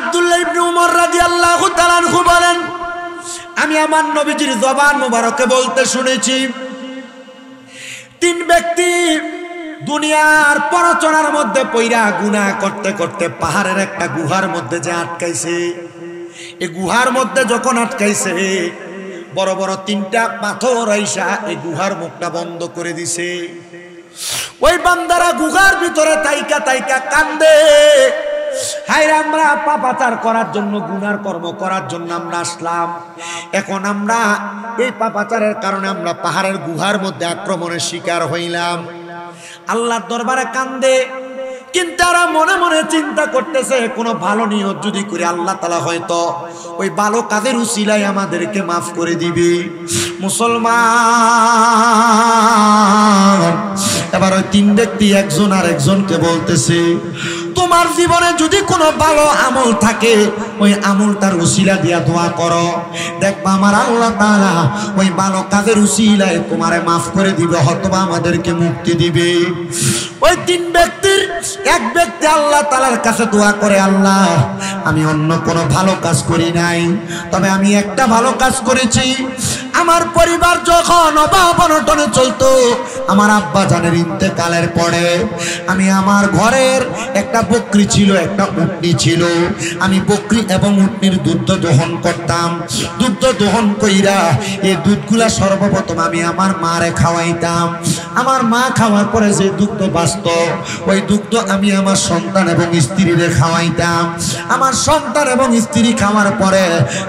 আব্দুল্লাহ ইবনে উমর রাদিয়াল্লাহু তাআলা আনহু বলেন, আমি আমার নবীজির জবান মুবারকে বলতে শুনেছি, তিন ব্যক্তি দুনিয়ার পরচনার মধ্যে পইরা গুনাহ করতে করতে পাহাড়ের একটা গুহার মধ্যে যে আটকাইছে, এই গুহার মধ্যে যখন আটকাইছে বড় বড় তিনটা পাথর আইসা এই গুহার মুখটা বন্ধ করে দিছে। ওই বান্দারা গুহার ভিতরে তাইকা তাইকা কান্দে, হায় আমরা পাপাচার করার জন্য, গুনার কর্ম করার জন্য আমরা আসলাম, এখন আমরা এই পাপাচারের কারণে আমরা পাহাড়ের গুহার মধ্যে আক্রমণের শিকার হইলাম। আল্লাহর দরবারে কান্দে, কিন্তু তারা মনে মনে চিন্তা করতেছে কোনো ভালো নিয়ত যদি করে আল্লাহ তাআলা হয়তো ওই ভালো কাজের উসিলায় আমাদেরকে মাফ করে দিবে। মুসলমান, এবার ওই তিন ব্যক্তি একজন আর একজনকে বলতেছে, তোমার জীবনে যদি কোনো ভালো আমল থাকে ওই আমলটার উসিলা দিয়া দোয়া করো, দেখবা আমার আল্লাহ তাআলা ওই ভালো কাজের উসিলায় তোমারে মাফ করে দিবে, হয়তোবা আমাদেরকে মুক্তি দিবে। ওই তিন ব্যক্তির এক ব্যক্তি আল্লাহ তাআলার কাছে দোয়া করে, আল্লাহ আমি অন্য কোনো ভালো কাজ করি নাই, তবে আমি একটা ভালো কাজ করেছি। আমার পরিবার যখন অভাব অনটনে চলতো, আমার আব্বা জানের ইন্তেকালের পরে আমি আমার ঘরের একটা বকরি ছিল, একটা উটনি ছিল, আমি বকরি এবং উটনির দুধ দহন করতাম। দুধ দহন কইরা এই দুধগুলা সর্বপ্রথম আমি আমার মারে খাওয়াইতাম। আমার মা খাওয়ার পরে যে দুধ বাঁচত ওই দুধ আমি আমার সন্তান এবং স্ত্রীরে খাওয়াইতাম। আমার সন্তান এবং স্ত্রী খাওয়ার পরে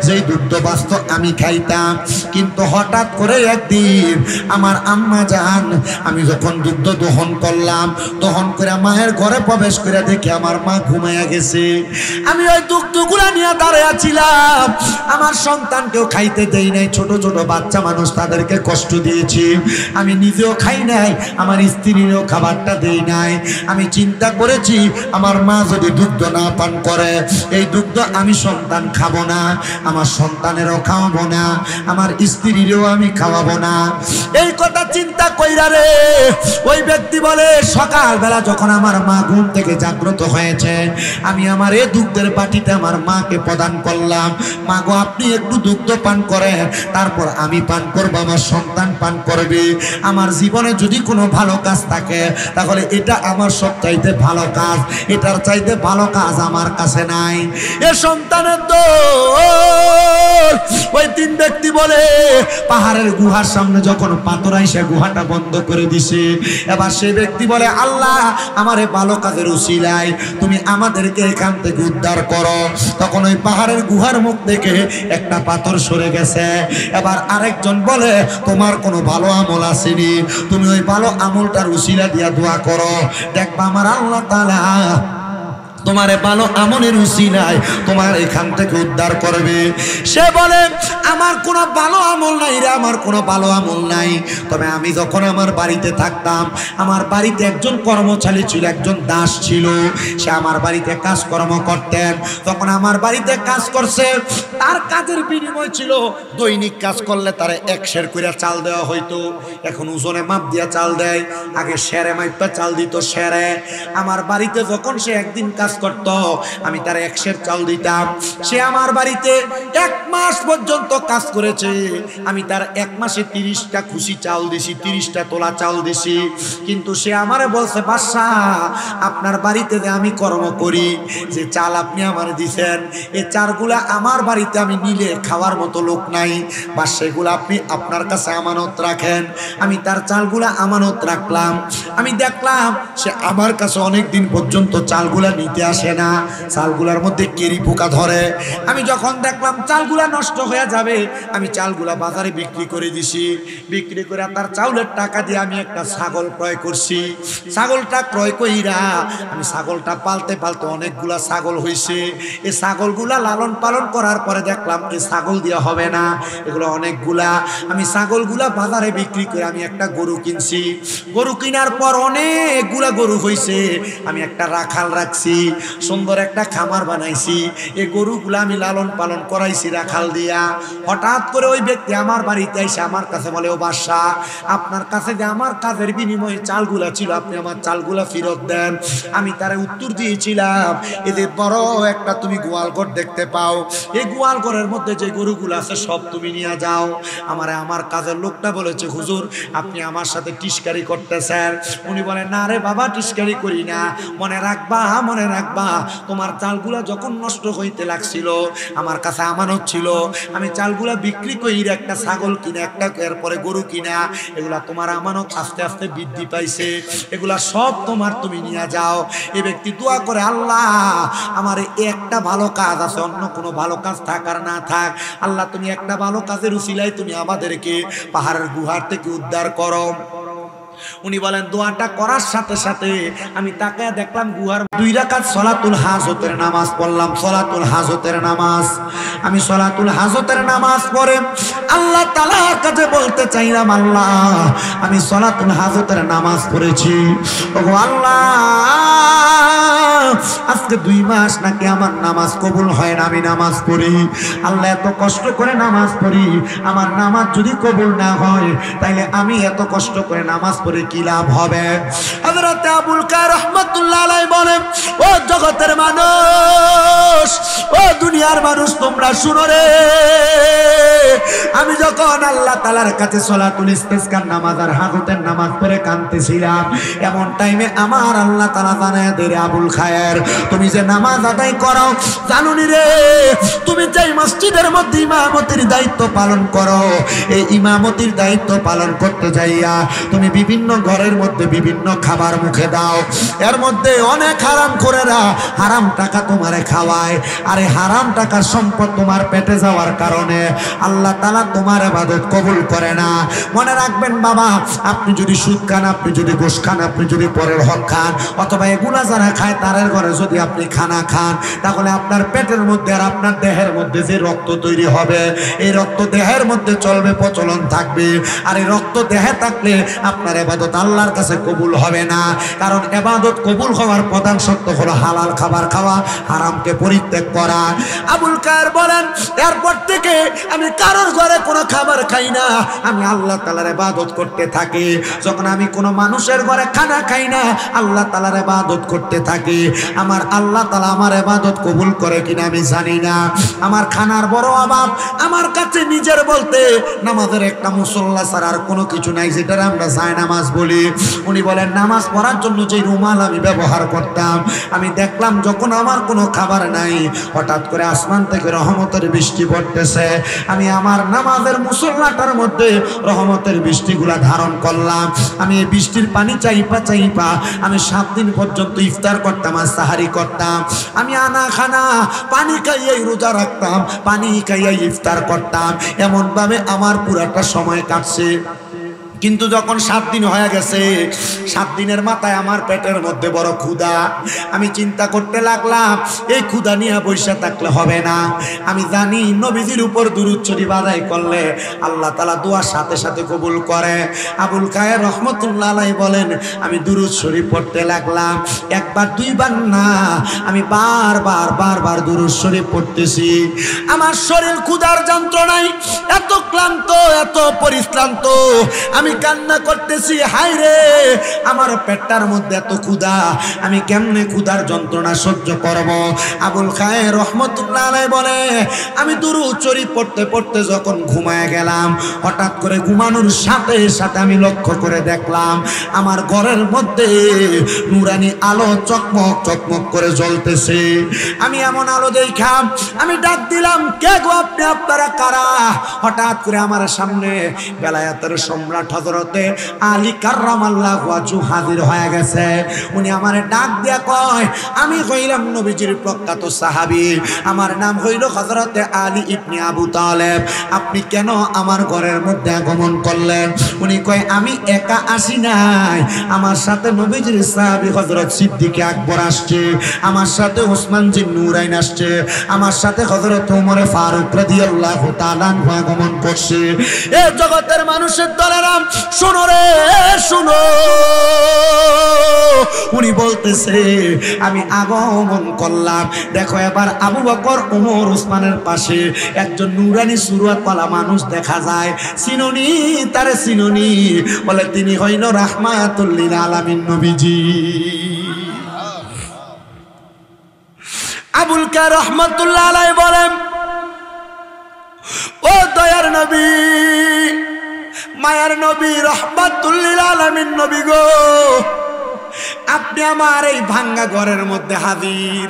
যেই দুধ বাঁচত আমি খাইতাম। কিন্তু হঠাৎ করে একদিন আমার আম্মা জান, আমি যখন দুধ দহন করলাম, দহন করে মায়ের ঘরে প্রবেশ করে দেখি আমার মা ঘুমাইয়া গেছে। আমি ওই দুধগুলা নিয়ে দাঁড়িয়ে ছিলাম, আমার সন্তানকেও খাইতে দেই নাই, ছোট ছোট বাচ্চা মানুষ তাদেরকে কষ্ট দিয়েছি, আমি নিজেও খাই নাই, আমার স্ত্রীরও খাবারটা দেই নাই। আমি চিন্তা করেছি আমার মা যদি দুধ না পান করে এই দুধ আমি সন্তান খাবো না, আমার সন্তানেরও খাওয়াবো না, আমার স্ত্রীরও আমি খাওয়াবো না। এই কথা চিন্তা কইরা রে ওই ব্যক্তি বলে, সকালবেলা যখন আমার মা ঘুম থেকে জাগ্রত হয়েছে, আমি আমার এই দুধের বাটিতে আমার মাকে প্রদান করলাম, মা গো আপনি একটু দুধ পান করেন, তারপর আমি পান করবো, আমার সন্তান পান করবে। আমার জীবনে যদি কোনো ভালো কাজ থাকে তাহলে এটা আমার সব চাইতে ভালো কাজ, এটার চাইতে ভালো কাজ আমার কাছে নাই। এ সন্তানের দোষ। ওই তিন ব্যক্তি বলে, পাহাড়ের গুহার সামনে যখন পাথর আইসা গুহাটা বন্ধ করে দিছে, এবার সেই ব্যক্তি বলে, আল্লাহ আমারে ভালো কাজের উসিলায় তুমি আমাদেরকে এখান থেকে উদ্ধার করো। তখন ওই পাহাড়ের গুহার মুখ থেকে একটা পাথর সরে গেছে। এবার আরেকজন বলে, তোমার কোনো ভালো আমল আসেনি, তুমি ওই ভালো আমলটার উসিলা দিয়া দোয়া করো, দেখবা আমার আল্লাহ তাআলা তোমারে ভালো আমলের উসিলায় তোমার এখান থেকে উদ্ধার করবে। সে বলে, আমার কোনো ভালো আমল নাই রে, আমার কোনো ভালো আমল নাই, তবে আমি যখন আমার বাড়িতে থাকতাম, আমার বাড়িতে একজন কর্মচারী ছিল, একজন দাস ছিল, সে আমার বাড়িতে কাজকর্ম করতেন। তখন আমার বাড়িতে কাজ করছে, তার কাজের বিনিময় ছিল দৈনিক কাজ করলে তারে 1 সের করে চাল দেওয়া হইতো। এখন ওজনে মাপ দিয়া চাল দেয়, আগে সেরে মাইপা চাল দিত সেরে। আমার বাড়িতে যখন সে একদিন কাজ করত, আমি তার 1 সের চাল দিতাম। সে আমার বাড়িতে 1 মাস পর্যন্ত কাজ করেছে, আমি তার 1 মাসে 30টা খুশি চাল দিছি, 30টা তোলা চাল দিছি। কিন্তু সে আমারে বলছে, বাদশা আপনার বাড়িতে যে আমি কর্ম করি, যে চাল আপনি আমার দিছেন, এই চালগুলা আমার বাড়িতে আমি নিলে খাওয়ার মতো লোক নাই, বা সেগুলো আপনি আপনার কাছে আমানত রাখেন। আমি তার চালগুলা আমানত রাখলাম। আমি দেখলাম সে আমার কাছে অনেক দিন পর্যন্ত চালগুলা নিতে আসে না, চালগুলার মধ্যে কেরি পোকা ধরে। আমি যখন দেখলাম চালগুলা নষ্ট হয়ে যাবে, আমি চালগুলা বাজারে বিক্রি করে দিছি। বিক্রি করে তার চাউলের টাকা দিয়ে আমি একটা ছাগল ক্রয় করছি। ছাগলটা ক্রয় কইরা আমি ছাগলটা পালতে পালতে অনেকগুলা ছাগল হয়েছে। এই ছাগলগুলা লালন পালন করার পরে দেখলাম এই ছাগল দিয়ে হবে না, এগুলো অনেকগুলা। আমি ছাগলগুলা বাজারে বিক্রি করে আমি একটা গরু কিনছি। গরু কেনার পর অনেকগুলা গরু হয়েছে, আমি একটা রাখাল রাখছি। সুন্দর একটা খামার বানাইছি, এই গরুগুলো আমি লালন পালন করাইছি রাখাল দিয়া। হঠাৎ করে ওই ব্যক্তি আমার বাড়িতে এসে আমার কাছে বলে, ও বাদশা, আপনার কাছে যে আমার কাজের বিনিময়ে চালগুলা ছিল, আপনি আমার চালগুলা ফেরত দেন। আমি তারে উত্তর দিয়েছিলাম, এদের বড় একটা তুমি গোয়ালঘর দেখতে পাও, এই গোয়ালঘরের মধ্যে যে গরুগুলো আছে সব তুমি নিয়ে যাও। আমার কাজের লোকটা বলেছে, হুজুর আপনি আমার সাথে টিস্কারি করতেছেন। উনি বলেন, না রে বাবা, টিস্কারি করি না, মনে রাখবা তোমার চালগুলা যখন নষ্ট হইতে লাগছিল আমার কাছে আমানত ছিল, আমি চালগুলা বিক্রি করি একটা ছাগল কিনা, একটা এরপরে গরু কিনা, এগুলা তোমার আমানত আস্তে আস্তে বৃদ্ধি পাইছে, এগুলা সব তোমার, তুমি নিয়ে যাও। এই ব্যক্তি দোয়া করে, আল্লাহ আমার একটা ভালো কাজ আছে, অন্য কোনো ভালো কাজ থাক আর না থাক, আল্লাহ তুমি একটা ভালো কাজের উসিলায় তুমি আমাদেরকে পাহাড়ের গুহার থেকে উদ্ধার করো। উনি বলেন, দোয়াটা করার সাথে সাথে আমি তাকে দেখলাম গুহার 2 রাকাত সলাতুল হাজতের নামাজ পড়লাম। সলাতুল হাজতের নামাজ, আমি সলাতুল হাজতের নামাজ পড়ে আল্লাহ তাআলার কাছে বলতে চাইলাম, আল্লাহ আমি সলাতুল হাজতের নামাজ পড়েছি, ওগো আল্লাহ আজকে 2 মাস নাকি আমার নামাজ কবুল হয় না, আমি নামাজ পড়ি, আল্লাহ এত কষ্ট করে নামাজ পড়ি, আমার নামাজ যদি কবুল না হয় তাইলে আমি এত কষ্ট করে নামাজ পড়ে কি লাভ হবে? হযরত আবুল কায়ের রাহমাতুল্লাহ আলাইহি বলেন, ও জগতের মানুষ, ও দুনিয়ার মানুষ, তোমরা শুনো রে, আমি যখন আল্লাহ তাআলার কাছে সলাতুল ইস্তিসকার নামাজ আর হাজতের নামাজ পড়ে কাঁদতেছিলাম, এমন টাইমে আমার আল্লাহ তাআলা জানায় দেয়, আবুল খায়ের তুমি যে নামাজ আদায় করো, জানুনি রে, তুমি যে মসজিদের মধ্যে ইমামতির দায়িত্ব পালন করো, এই ইমামতির দায়িত্ব পালন করতে যাইয়া তুমি বিভিন্ন ঘরের মধ্যে বিভিন্ন খাবার মুখে দাও, এর মধ্যে অনেক হারাম খোরেরা হারাম টাকা তোমারে খাওয়ায়, আরে হারাম টাকার সম্পদ তোমার পেটে যাওয়ার কারণে আল্লাহ তাআলা তোমার ইবাদত কবুল করে না। মনে রাখবেন বাবা, আপনি যদি সুদ খান, আপনি যদি ঘুষ খান, আপনি যদি পরের হক খান, অথবা এগুলা যারা খায় তারের ঘরে যদি আপনি খানা খান, তাহলে আপনার পেটের মধ্যে আর আপনার দেহের মধ্যে যে রক্ত তৈরি হবে, এই রক্ত দেহের মধ্যে চলবে, প্রচলন থাকবে, আর এই রক্ত দেহে থাকলে আপনার ইবাদত আল্লাহর কাছে কবুল হবে না। কারণ ইবাদত কবুল হওয়ার প্রধান শর্ত হলো হালাল খাবার খাওয়া, হারামকে পরিত্যাগ করা। আবুল কায়ের বলেন, এরপর থেকে আমি কারোর ঘরে কোনো খাবার খাই না, আমি আল্লাহ তাআলার ইবাদত করতে থাকি। যখন আমি কোনো মানুষের ঘরে খানা খাই না, আল্লাহ তাআলার ইবাদত করতে থাকি। আমার আল্লাহ তাআলা আমার ইবাদত কবুল করে কিনা আমি জানি না। আমার খানার বড় অভাব, আমার কাছে নিজের বলতে নামাজের একটা মুসল্লা ছাড়া আর কোনো কিছু নাই, যেটা আমরা জায়নামাজ বলি। উনি বলেন, নামাজ পড়ার জন্য যে রুমাল আমি ব্যবহার করতাম, আমি দেখলাম যখন আমার কোনো খাবার নাই, হঠাৎ করে আসমান থেকে রহমতের বৃষ্টি পড়তেছে, আমি আমার নামাজের মুসল্লাটার মধ্যে রহমতের বৃষ্টিগুলা ধারণ করলাম। আমি এই বৃষ্টির পানি চাইপা আমি 7 দিন পর্যন্ত ইফতার করতাম আর সাহারি করতাম। আমি আনা খানা পানি খাইয়াই রোজা রাখতাম, পানি খাইয়াই ইফতার করতাম, এমন ভাবে আমার পুরাটা সময় কাটছে। কিন্তু যখন 7 দিন হয়ে গেছে, 7 দিনের মাথায় আমার পেটের মধ্যে বড় ক্ষুধা। আমি চিন্তা করতে লাগলাম, এই ক্ষুধা নিয়ে বসে থাকলে হবে না। আমি জানি নবীজির উপর দুরূদ শরীফ আদায় করলে আল্লাহ তাআলা দোয়ার সাথে সাথে কবুল করে। আবুল খায়ের রাহমাতুল্লাহ আলাইহি বলেন, আমি দুরূদ শরীফ পড়তে লাগলাম, একবার 2 বার না, আমি বারবার দুরূদ শরীফ পড়তেছি। আমার শরীর ক্ষুধার যন্ত্রণায় এত ক্লান্ত, এত পরিশ্রান্ত, আমি কান্না করতেছি, হায় রে আমার পেটটার মধ্যে এত ক্ষুধা, আমি কেমনে ক্ষুধার যন্ত্রণা সহ্য করব? আবুল খায়ের রাহমাতুল্লাহ আলাইহি বলে, আমি দুরূদ শরীফ পড়তে পড়তে যখন ঘুমায় গেলাম, হঠাৎ করে ঘুমানোর সাথে সাথে আমি লক্ষ্য করে দেখলাম আমার ঘরের মধ্যে নুরানি আলো চকমক করে জ্বলতেছে। আমি এমন আলো দেখাম, আমি ডাক দিলাম, কে গো আপনি, আপনারা কারা? হঠাৎ করে আমার সামনে বেলায়েতের সম্রাট হযরতে আলী কাররামাল্লাহু ওয়াজহু হাজির হয়ে গেছে। উনি আমারে ডাক দিয়া কয়, আমি হইলাম নবীজির প্রখ্যাত সাহাবী, আমার নাম হইল হযরতে আলী ইবনে আবু তালেব, আপনি কেন আমার ঘরের মধ্যে আগমন করলেন? উনি কয়, আমি একা আসি নাই, আমার সাথে নবীজির সাহাবী হযরত সিদ্দিক আকবর আসছে, আমার সাথে ওসমান জিন নুরাইন আসছে, আমার সাথে হযরত ওমর ফারুক রাদিয়াল্লাহু তাআলা আগমন করছে। এই জগতের মানুষের দলেরাম শোনো রে শোনো, উনি বলতেছে আমি আগমন করলাম, দেখো এবার আবু বকর ওমর ওসমানের পাশে একজন নুরানি সুরতওয়ালা মানুষ দেখা যায়। চিনুনি তারে চিনুনি, বলে তিনি হইল রাহমাতুল লিল আলামিন নবীজি। আবুল কায়ের রহমাতুল্লাহ আলাইহি বলেন, ও দয়ার নবী, মায়ার নবী, রাহমাতুল লিল আলামিন নবী গো, আপনি আমার এই ভাঙ্গা ঘরের মধ্যে হাজির।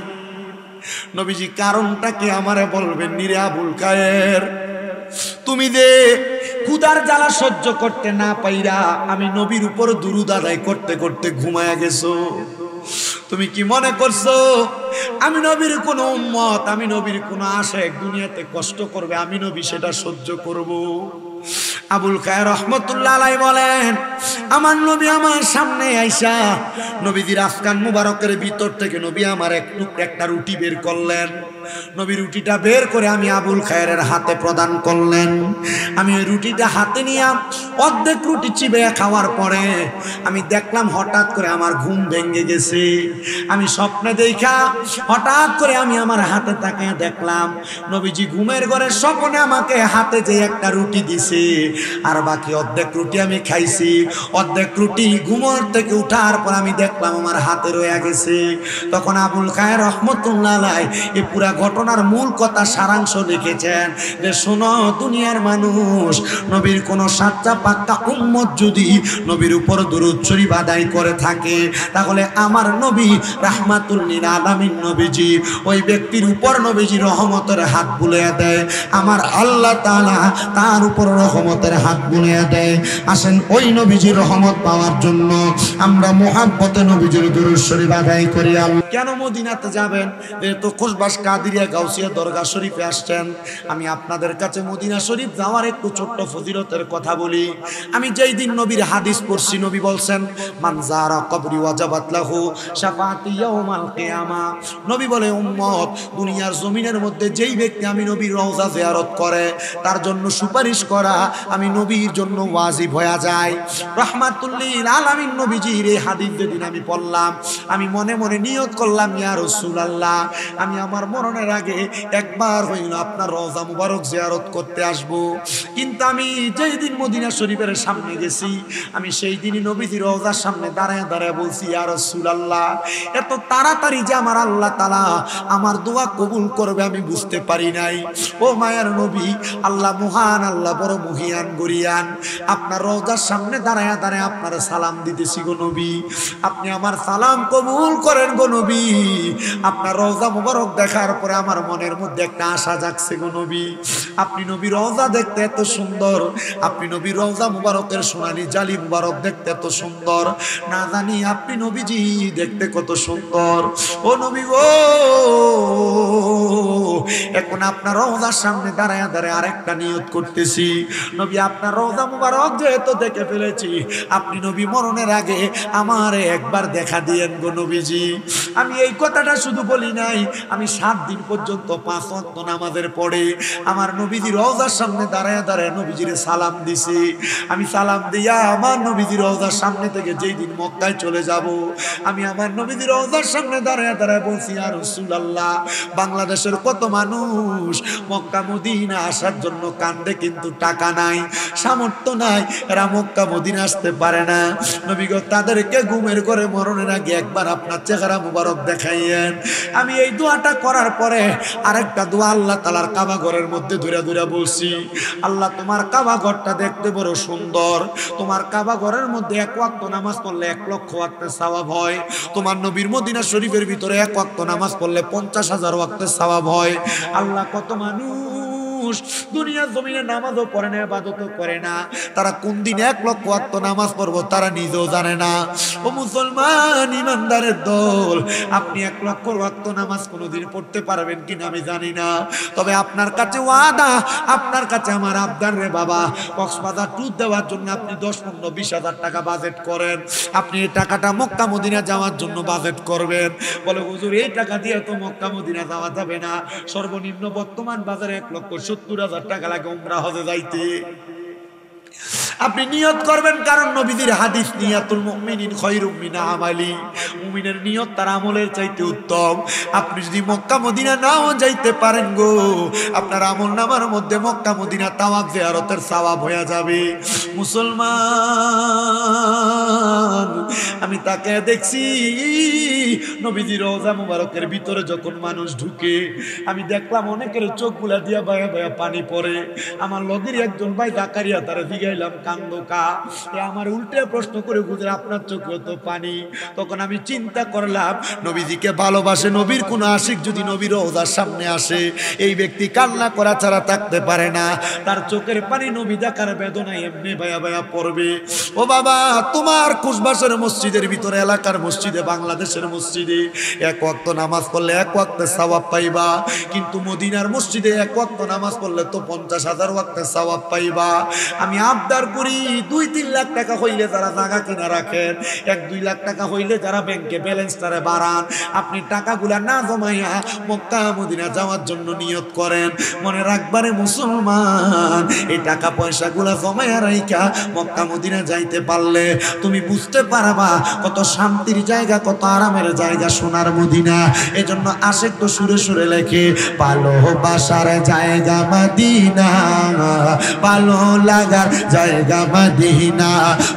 নবীজি কারণটা কি আমারে বলবেন নিরে আবুল কায়ের? তুমি যে ক্ষুধার জ্বালা সহ্য করতে না পাইরা আমি নবীর উপর দুরূদ আদায় করতে করতে ঘুমায়া গেছো। তুমি কি মনে করছো আমি নবীর কোন উম্মত, আমি নবীর কোন আশিক দুনিয়াতে কষ্ট করবে, আমি নবী সেটা সহ্য করব? আবুল কায়ের রহমাতুল্লাহ আলাইহি বলেন, আমার নবী আমার সামনে আইসা নবীজির আফগান মুবারকের ভিতর থেকে নবী আমার একটা রুটি বের করলেন। নবী রুটিটা বের করে আমি আবুল খায়েরের হাতে প্রদান করলেন। আমি ওই রুটিটা হাতে নিয়ে অর্ধেক রুটি চিবে খাওয়ার পরে আমি দেখলাম হঠাৎ করে আমার ঘুম ভেঙে গেছে। আমি স্বপ্নে দেখা হঠাৎ করে আমি আমার হাতে তাকিয়ে দেখলাম নবীজি ঘুমের ঘরে স্বপ্নে আমাকে হাতে যে একটা রুটি দিছে, আর বাকি অর্ধেক রুটি আমি খাইছি। অর্ধেক রুটি ঘুমের থেকে উঠার পর আমি দেখলাম আমার হাতে রয়ে গেছে। তখন আবুল খায়ের রহমতুল্লাহ আলাইহি এই পুরা ঘটনার মূল কথা সারাংশ লিখেছেন যে শোনো দুনিয়ার মানুষ, নবীর কোন সাচ্চা পাক্কা উম্মত যদি নবীর উপর দুরূদ শরীফ আদায় করে থাকে তাহলে আমার নবী রাহমাতুল লিল আলামিন নবীজি ওই ব্যক্তির উপর নবীজি রহমতের হাত বুলিয়ে দেয়, আমার আল্লাহ তাআলা তার উপর রহমতের হাত বুলিয়ে দেয়। আসেন ওই নবীজির রহমত পাওয়ার জন্য আমরা মুহাব্বতে নবীজির দুরূদ শরীফ আদায় করি। কেন মদিনাতে যাবেন? যেহেতু খুশবাস কাদিরিয়া গাউসিয়া দরগা শরীফে আসছেন, আমি আপনাদের কাছে মদিনা শরীফ যাওয়ার একটু ছোট্ট ফজিলতের কথা বলি। আমি যেই দিন নবীর হাদিস পড়ছি, নবী বলছেন মান যারা কবরি ওয়াজাবাত লাহু শাফাআতি ইয়াউমাল কিয়ামা। নবী বলে উম্মত দুনিয়ার জমিনের মধ্যে যেই ব্যক্তি আমি নবীর রওজা জিয়ারত করে তার জন্য সুপারিশ করা আমি নবীর জন্য ওয়াজিব হয়ে যায়। রাহমাতুল লিল আলামিন নবীজির এই হাদিস যেদিন আমি পড়লাম আমি মনে মনে নিয়ত করলাম ইয়া রাসূলুল্লাহ আমি আমার মরণের আগে একবার হইল আপনার রওজা মুবারক জিয়ারত করতে আসব। কিন্তু আমি যেই দিন মদিনা শরীফের সামনে গেছি আমি সেই দিনই নবীজির রওজার সামনে দাঁড়ায় দাঁড়ায় বলছি ইয়া রাসূলুল্লাহ এত তাড়াতাড়ি যে আমার আল্লাহ তাআলা আমার দোয়া কবুল করবে আমি বুঝতে পারি নাই। ও মায়ার নবী, আল্লাহ মহান, আল্লাহ বড় মহিয়ান গরিয়ান, আপনার রওজার সামনে দাঁড়ায় দাঁড়ায় আপনার সালাম দিতেছি গো নবী, আপনি আমার সালাম কবুল করেন গো নবী। আপনার রওজা মুবারক দেখার পরে আমার মনের মধ্যে একটা আশা জাগছে গো নবী, আপনি নবী রওজা দেখতে এত সুন্দর, আপনি নবী রওজা মুবারকের সোনালী জালি মুবারক দেখতে এত সুন্দর, না জানি আপনি নবীজি দেখতে কত সুন্দর। ও নবী গো, এখন আপনার রওজার সামনে দাঁড়ায় দাঁড়ায় আরেকটা নিয়ত করতেছি, নবী আপনার রওজা মুবারক যেহেতু দেখে ফেলেছি আপনি নবী মরণের আগে আমারে একবার দেখা দিয়েন গো নবীজি। আমি এই কথাটা শুধু বলি নাই, আমি 7 দিন পর্যন্ত 5 ওয়াক্ত নামাজের পরে আমার নবীজির রওজার সামনে দাঁড়ায় দাঁড়ায় নবীজির সালাম দিছি। আমি সালাম দিয়া আমার নবীজির রওজার সামনে থেকে যেই দিন মক্কায় চলে যাব আমি আমার নবীজির রওজার সামনে দাঁড়ায় দাঁড়ায় বলছি ইয়া রাসূলুল্লাহ বাংলাদেশের কত মানুষ মক্কা মদিনা আসার জন্য কান্দে কিন্তু টাকা নাই, সামর্থ্য নাই, এরা মক্কা মদিনা আসতে পারে না। নবী গো তাদেরকে ঘুমের ঘরে মরণের আগে একবার আপনার চেহারা মুবারক দেখাইয়েন। আমি এই দোয়াটা করার পরে আরেকটা দোয়া আল্লাহ তাআলার কাবা ঘরের মধ্যে ধরে ধরে বলছি, আল্লাহ তোমার কাবা ঘরটা দেখতে বড় সুন্দর, তোমার কাবা ঘরের মধ্যে 1 ওয়াক্ত নামাজ পড়লে 1 লক্ষ ওয়াক্তের সওয়াব হয়, তোমার নবীর মদিনা শরীফের ভিতরে 1 ওয়াক্ত নামাজ পড়লে 50,000 ওয়াক্তের সওয়াব হয়। আল্লাহ কত মানুষ দুনিয়ার জমিনে নামাজও পড়ে না, ইবাদতও করে না, তারা কোন দিন 1 লক্ষ ওয়াক্ত নামাজ পড়বো তারা নিজেও জানে না। ও মুসলমান ইমানদারের দল, আপনি 1 লক্ষ ওয়াক্ত নামাজ কোনোদিন পড়তে পারবেন কিনা আমি জানি না, তবে আপনার কাছে ওয়াদা, আপনার কাছে আমার আবদার রে বাবা, কক্সবাজার ট্যুর দেওয়ার জন্য আপনি 10-15-20 হাজার টাকা বাজেট করেন, আপনি এই টাকাটা মক্কা মদিনা যাওয়ার জন্য বাজেট করবেন। বলে হুজুর এই টাকা দিয়ে তো মক্কা মদিনা যাওয়া যাবে না, সর্বনিম্ন বর্তমান বাজারে 1,70,000 টাকা লাগে উমরা হজে যাইতে। আপনি নিয়ত করবেন, কারণ নবীজির হাদিস নিয়াতুল মুমিনিন খায়রুম মিন আমালি, মুমিনের নিয়ত তার আমলের চাইতে উত্তম। আপনি যদি মক্কা মদিনা নাও যাইতে পারেন গো, আপনার আমল নামার মধ্যে মক্কা মদিনা তাওয়াফ জিয়ারতের সওয়াব হয়ে যাবে। মুসলমান, আমি তাকে দেখছি নবীজির রওজা মুবারকের ভিতরে যখন মানুষ ঢুকে, আমি দেখলাম অনেকের চোখগুলা দিয়া বায়া বায়া পানি পড়ে। আমার লগের একজন ভাই জাকারিয়া, তারা জিগাইলাম কান্দোকা, আমার উল্টে প্রশ্ন করে বুঝে আপনার চোখে তো পানি। তখন আমি চিন্তা করলাম, নবীজিকে ভালোবাসে নবীর কোন আশিক যদি নবীর রওজার সামনে আসে, এই ব্যক্তি কান্না করা ছাড়া থাকতে পারে না, তার চোখের পানি নবী দেখার বেদনায় এমনি বায়া বায়া পড়বে। ও বাবা, তোমার কুশবাসের মসজিদের ভিতরে, এলাকার মসজিদে, বাংলাদেশের মসজিদে এক ওয়াক্ত নামাজ পড়লে এক ওয়াক্তে সওয়াব পাইবা, কিন্তু মদিনার মসজিদে এক ওয়াক্ত নামাজ পড়লে তো 50,000 ওয়াক্তে সওয়াব পাইবা। আমি আবদার করি, 2-3 লাখ টাকা হইলে যারা জায়গা কিনা রাখেন, 1-2 লাখ টাকা হইলে যারা ব্যাংকে ব্যালেন্সটারে বাড়ান, আপনি টাকাগুলা না জমাইয়া মক্কা মদিনা যাওয়ার জন্য নিয়ত করেন। মনে রাখবারে মুসলমান, এই টাকা পয়সাগুলা জমাইয়া রাইখা মক্কা মদিনা যাইতে পারলে তুমি বুঝতে পারবা কত শান্তির জায়গা, কত আরামের জায়গা সোনার মদিনা। এজন্য আশেক তো সুরে সুরে লেখে, ভালোবাসার জায়গা মদিনা, ভালো লাগার জায়গা মদিনা,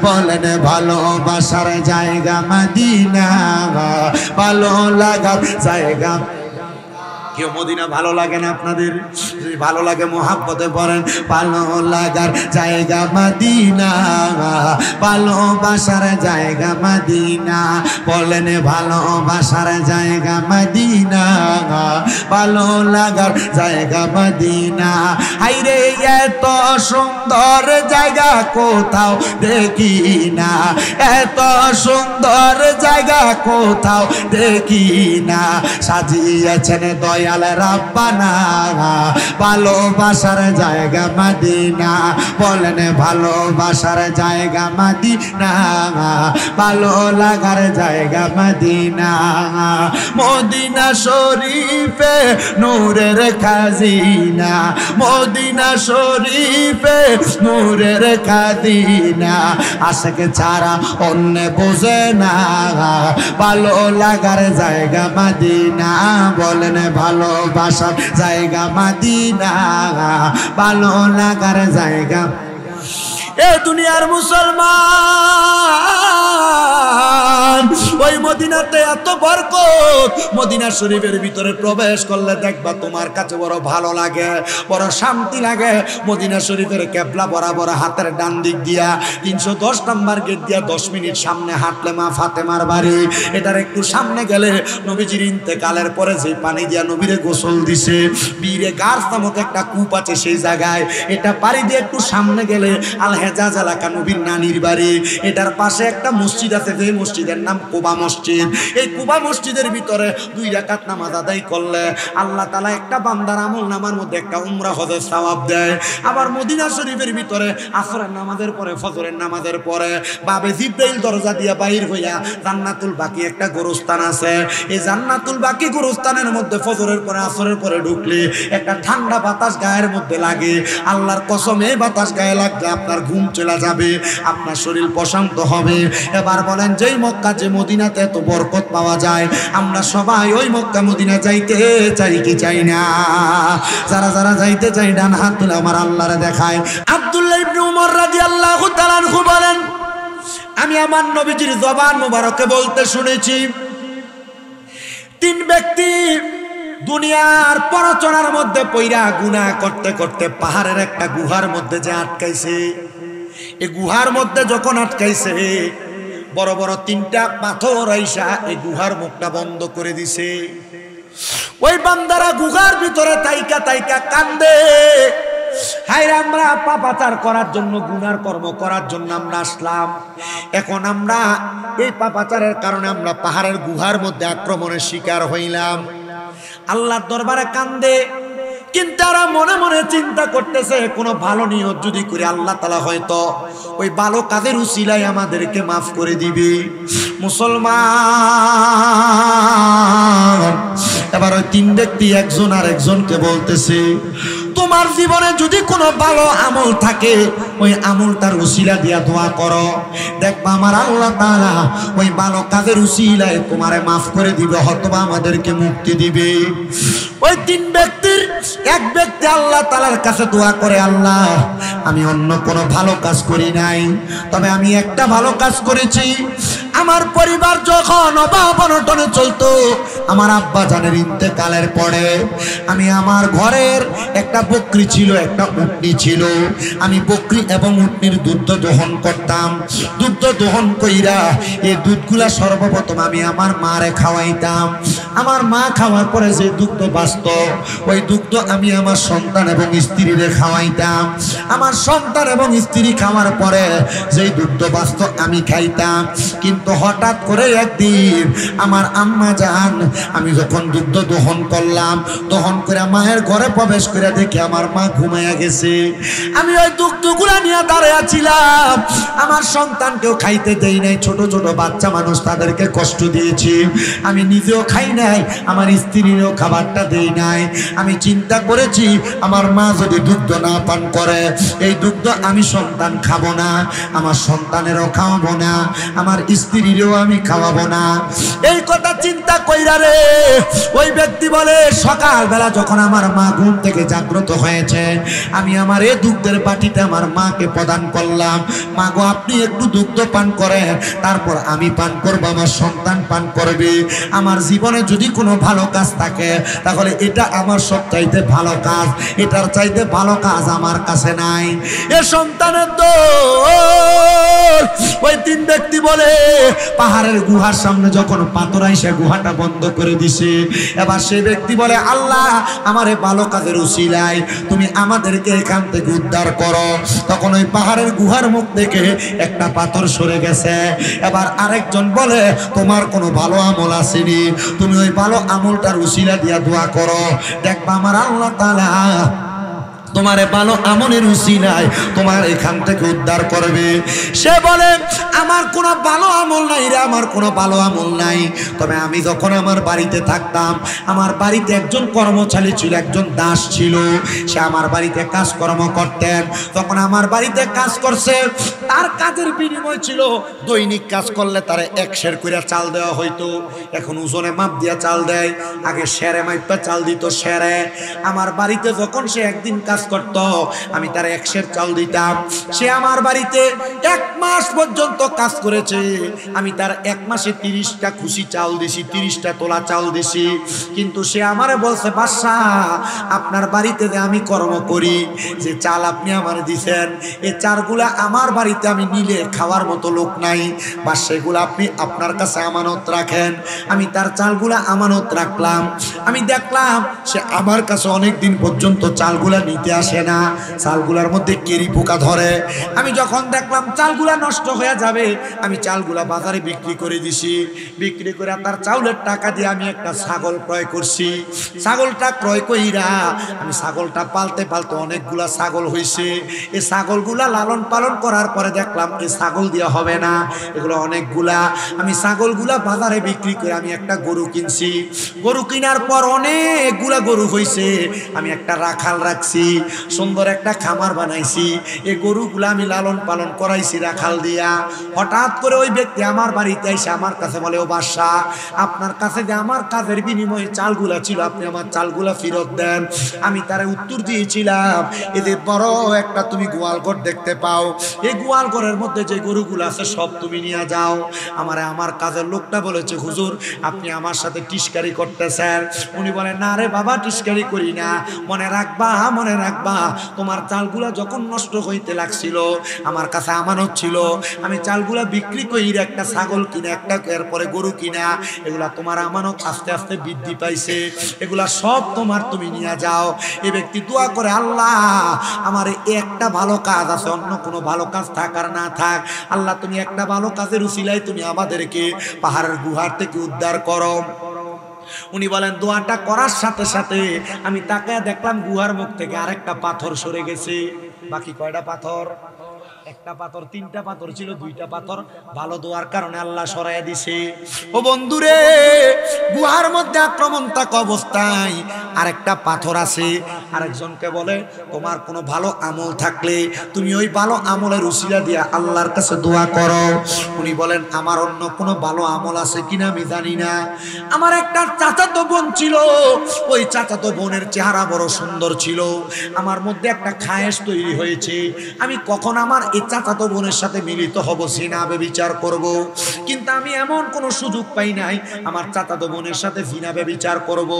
বলেন ভালোবাসার জায়গা মদিনা, ভালো লাগার জায়গা। কেউ মদিনা ভালো লাগে না আপনাদের? যদি ভালো লাগে মোহাব্বতে পড়েন, ভালো লাগার জায়গা মদিনা, ভালোবাসার জায়গা মদিনা, বলেন ভালোবাসার জায়গা মদিনা, ভালো লাগার জায়গা মদিনা। হাইরে এত সুন্দর জায়গা কোথাও দেখি না, এত সুন্দর জায়গা কোথাও দেখি না, সাজিয়েছেন দয়াল রাব্বানা, ভালোবাসার জায়গা মদিনা, বলেন ভালোবাসার জায়গা মদিনা, ভালো লাগার জায়গা মদিনা। মদিনা শরীফে নূরের খাজিনা, মদিনা শরীফে নূরের খাজিনা, আশিক ছাড়া অন্য বোঝে না, ভালো লাগার জায়গা মদিনা, বলেন ভালোবাসার জায়গা মদিনা, ভালো লাগার জায়গা। এ দুনিয়ার মুসলমান, ওই মদিনাতে এত বরকত, মদিনা শরীফের ভিতরে প্রবেশ করলে দেখবা তোমার কাছে বড় ভালো লাগে, বড় শান্তি লাগে। মদিনা শরীফের কেবলা বরাবর হাতের ডান দিক দিয়া 310 নম্বর গেট দিয়া 10 মিনিট সামনে হাঁটলে মা ফাতেমার বাড়ি। এটার একটু সামনে গেলে নবীজির ইন্তেকালের পরে যে পানি দিয়া নবীরে গোসল দিছে, বীরে গার্স নামক একটা কূপ আছে সেই জায়গায়। এটা পাড়ি দিয়ে একটু সামনে গেলে আল হেজাজ এলাকা নবীর নানির বাড়ি। এটার পাশে একটা মসজিদ আছে, যে মসজিদের নাম কুবা মসজিদ। এই কুবা মসজিদের ভিতরে 2 রাকাত নামাজ আদায় করলে আল্লাহ তাআলা একটা বান্দার আমল নামার মধ্যে একটা উমরা হজের সওয়াব দেয়। আবার মদিনা শরীফের ভিতরে আসরের নামাজের পরে, ফজরের নামাজের পরে বাবে জিব্রাইল দরজা দিয়া বাহির হইয়া জান্নাতুল বাকি একটা গোরস্থান আছে। এই জান্নাতুল বাকি গোরস্থানের মধ্যে ফজরের পরে আসরের পরে ঢুকলে একটা ঠান্ডা বাতাস গায়ের মধ্যে লাগে। আল্লাহর কসম, এই বাতাস গায়ে লাগলে আপনার ঘুম চলে যাবে, আপনার শরীর প্রশান্ত হবে। এবার বলেন, যেই মক্কা যে মদিনাতে এত বরকত পাওয়া যায়, আমরা সবাই ওই মক্কা মদিনা যাইতে চাই কি চাই না? যারা যারা যাইতে চাই ডান হাত তুলে আমার আল্লাহরে দেখায়। আব্দুল্লাহ ইবনে উমর রাদিয়াল্লাহু তাআলা আনহু বলেন, আমি আমার নবীজির জবান মুবারকে বলতে শুনেছি, 3 ব্যক্তি দুনিয়ার পরচনার মধ্যে পইরা গুনাহ করতে করতে পাহাড়ের একটা গুহার মধ্যে যে আটকাইছে। এই গুহার মধ্যে যখন আটকাইছে, বড় বড় 3টা পাথর আইসা এই গুহার মুখটা বন্ধ করে দিছে। ওই বান্দারা গুহার ভিতরে তাইকা তাইকা কান্দে, হায়রে আমরা পাপাচার করার জন্য, গুনার কর্ম করার জন্য আমরা আসলাম, এখন আমরা এই পাপাচারের কারণে আমরা পাহাড়ের গুহার মধ্যে আক্রমণের শিকার হইলাম। আল্লাহর দরবারে কান্দে, কিন্তু তারা মনে মনে চিন্তা করতেছে, কোনো ভালো নিয়ত যদি করে আল্লাহ তাআলা হয়তো ওই ভালো কাজের উসিলায় আমাদেরকে মাফ করে দিবে। মুসলমান, এবার ওই 3 ব্যক্তি একজন আর একজনকে বলতেছে, তোমার জীবনে যদি কোনো ভালো আমল থাকে ওই আমলটার উসিলা দিয়া দোয়া করো, দেখবা আমার আল্লাহ তাআলা ওই ভালো কাজের উসিলায় তোমারে মাফ করে দিবে, হয়তোবা আমাদেরকে মুক্তি দিবে। ওই তিন ব্যক্তির এক ব্যক্তি আল্লাহ তাআলার কাছে দোয়া করে, আল্লাহ আমি অন্য কোনো ভালো কাজ করি নাই, তবে আমি একটা ভালো কাজ করেছি। আমার পরিবার যখন অভাব অনটনে চলতো, আমার আব্বা জানের ইন্তেকালের পরে আমি আমার ঘরের একটা বকরি ছিল, একটা উটনি ছিল, আমি বকরি এবং উটনির দুধ দহন করতাম। দুধ দহন কইরা এই দুধগুলা সর্বপ্রথম আমি আমার মারে খাওয়াইতাম। আমার মা খাওয়ার পরে যে দুগ্ধ বাঁচত, ওই দুগ্ধ আমি আমার সন্তান এবং স্ত্রীরে খাওয়াইতাম। আমার সন্তান এবং স্ত্রী খাওয়ার পরে যেই দুগ্ধ বাঁচত আমি খাইতাম। কিন্তু হঠাৎ করে একদিন আমার আম্মা জান, আমি যখন দুগ্ধ দহন করলাম, দহন করে মায়ের ঘরে প্রবেশ করে দেখি আমার মা ঘুমাইয়া গেছে। আমি ওই দুগ্ধগুলা নিয়ে দাঁড়িয়েছিলাম, আমার সন্তানকেও খাইতে দেই নাই, ছোট ছোট বাচ্চা মানুষ, তাদেরকে কষ্ট দিয়েছি। আমি নিজেও খাই নাই, আমার স্ত্রীরও খাবারটা দেই নাই। আমি চিন্তা করেছি আমার মা যদি দুগ্ধ না পান করে, এই দুগ্ধ আমি সন্তান খাবো না, আমার সন্তানেরও খাওয়াবো না, আমার স্ত্রীরও আমি খাওয়াবো না। এই কথা চিন্তা কইরা রে ওই ব্যক্তি বলে, সকালবেলা যখন আমার মা ঘুম থেকে জাগ্রত হয়েছে, আমি আমার এই দুগ্ধের বাটিতে আমার মাকে প্রদান করলাম। মা গো, আপনি একটু দুগ্ধ পান করেন, তারপর আমি পান করবো, আমার সন্তান পান করবে। আমার জীবনে যদি কোনো ভালো কাজ থাকে তাহলে এটা আমার সবচাইতে ভালো কাজ, এটার চাইতে ভালো কাজ আমার কাছে নাই। এ সন্তানের দোষ। ওই তিন ব্যক্তি বলে, পাহাড়ের গুহার সামনে যখন পাথর আইসা গুহাটা বন্ধ করে দিছে, এবার সেই ব্যক্তি বলে, আল্লাহ আমারে ভালো কাজের উসিলায় তুমি আমাদেরকে এখান থেকে উদ্ধার করো। তখন ওই পাহাড়ের গুহার মুখ থেকে একটা পাথর সরে গেছে। এবার আরেকজন বলে, তোমার কোনো ভালো আমল আসেনি, তুমি ওই ভালো আমলটার উসিলা দিয়া দোয়া করো, দেখবা আমার আল্লাহ তাআলা তোমারে ভালো আমলের উসিলায় তোমার এখান থেকে উদ্ধার করবে। সে বলে, আমার কোনো ভালো আমল নাই রে, আমার কোনো ভালো আমল নাই। তবে আমি যখন আমার বাড়িতে থাকতাম, আমার বাড়িতে একজন কর্মচারী ছিল, একজন দাস ছিল, সে আমার বাড়িতে কাজকর্ম করতেন। তখন আমার বাড়িতে কাজ করছে, তার কাজের বিনিময় ছিল দৈনিক কাজ করলে তারে 1 সের করে চাল দেওয়া হইতো। এখন ওজনে মাপ দিয়া চাল দেয়, আগে সেরে মাইপা চাল দিত সেরে। আমার বাড়িতে যখন সে একদিন কাজ করত, আমি তার 1 সের চাল দিতাম। সে আমার বাড়িতে 1 মাস পর্যন্ত কাজ করেছে, আমি তার 1 মাসে 30টা খুশি চাল দিছি, 30টা তোলা চাল দিছি। কিন্তু সে আমারে বলছে, বাদশা আপনার বাড়িতে যে আমি কর্ম করি, যে চাল আপনি আমার দিছেন, এই চালগুলা আমার বাড়িতে আমি নিলে খাওয়ার মতো লোক নাই, বা সেগুলো আপনি আপনার কাছে আমানত রাখেন। আমি তার চালগুলা আমানত রাখলাম। আমি দেখলাম সে আমার কাছে অনেক দিন পর্যন্ত চালগুলা নিতে আসে না, চালগুলার মধ্যে কেরি পোকা ধরে। আমি যখন দেখলাম চালগুলা নষ্ট হয়ে যাবে, আমি চালগুলা বাজারে বিক্রি করে দিছি। বিক্রি করে তার চাউলের টাকা দিয়ে আমি একটা ছাগল ক্রয় করছি। ছাগলটা ক্রয় কইরা আমি ছাগলটা পালতে পালতে অনেকগুলা ছাগল হয়েছে। এই ছাগলগুলা লালন পালন করার পরে দেখলাম এই ছাগল দিয়া হবে না, এগুলো অনেকগুলা। আমি ছাগলগুলা বাজারে বিক্রি করে আমি একটা গরু কিনছি। গরু কেনার পর অনেকগুলা গরু হয়েছে, আমি একটা রাখাল রাখছি, সুন্দর একটা খামার বানাইছি। এই গরুগুলা আমি লালন পালন করাইছি রাখাল দিয়া। হঠাৎ করে ওই ব্যক্তি আমার বাড়িতে এসে আমার কাছে বলে, ও বাদশা আপনার কাছে যে আমার কাজের বিনিময়ে চালগুলা ছিল, আপনি আমার চালগুলা ফেরত দেন। আমি তারে উত্তর দিয়েছিলাম, এদের বড় একটা তুমি গোয়ালঘর দেখতে পাও, এই গোয়ালঘরের মধ্যে যে গরুগুলো আছে সব তুমি নিয়ে যাও। আমার কাজের লোকটা বলেছে, হুজুর আপনি আমার সাথে টিস্কারি করতেছেন। উনি বলেন, না রে বাবা, টিস্কারি করি না, মনে রাখবা তোমার চালগুলা যখন নষ্ট হইতে লাগছিল, আমার কাছে আমানত ছিল, আমি চালগুলা বিক্রি করি একটা ছাগল কিনা, একটা এরপরে গরু কিনা, এগুলা তোমার আমানত আস্তে আস্তে বৃদ্ধি পাইছে, এগুলা সব তোমার, তুমি নিয়ে যাও। এই ব্যক্তি দোয়া করে, আল্লাহ আমার একটা ভালো কাজ আছে, অন্য কোনো ভালো কাজ থাক আর না থাক, আল্লাহ তুমি একটা ভালো কাজের উসিলায় তুমি আমাদেরকে পাহাড়ের গুহার থেকে উদ্ধার করো। উনি বলেন, দোয়াটা করার সাথে সাথে আমি তাকায় দেখলাম গুহার মুখ থেকে আরেকটা পাথর সরে গেছে। বাকি কয়টা পাথর? একটা পাথর, তিনটা পাথর ছিল, দুইটা পাথর ভালো দোয়ার কারণে আল্লাহ সরাইয়া দিছে। ও বন্ধুরে, গুহার মধ্যে আক্রমণ থাকা অবস্থায় আরেকটা পাথর আছে, আরেকজনকে বলে তোমার কোনো ভালো আমল থাকলে তুমি ওই ভালো আমলের উসিলা দিয়া আল্লাহর কাছে দোয়া করো। উনি বলেন আমার অন্য কোনো ভালো আমল আছে কিনা আমি জানি না। আমার একটা চাচাতো বোন ছিল, ওই চাচাতো বোনের চেহারা বড় সুন্দর ছিল। আমার মধ্যে একটা খায়েশ তৈরি হয়েছে, আমি কখন আমার এই চাচাতো বোনের সাথে মিলিত হব, জিনা ব্যভিচার করব। কিন্তু আমি এমন কোনো সুযোগ পাই নাই আমার চাচাতো বোনের সাথে জিনা ব্যভিচার করব।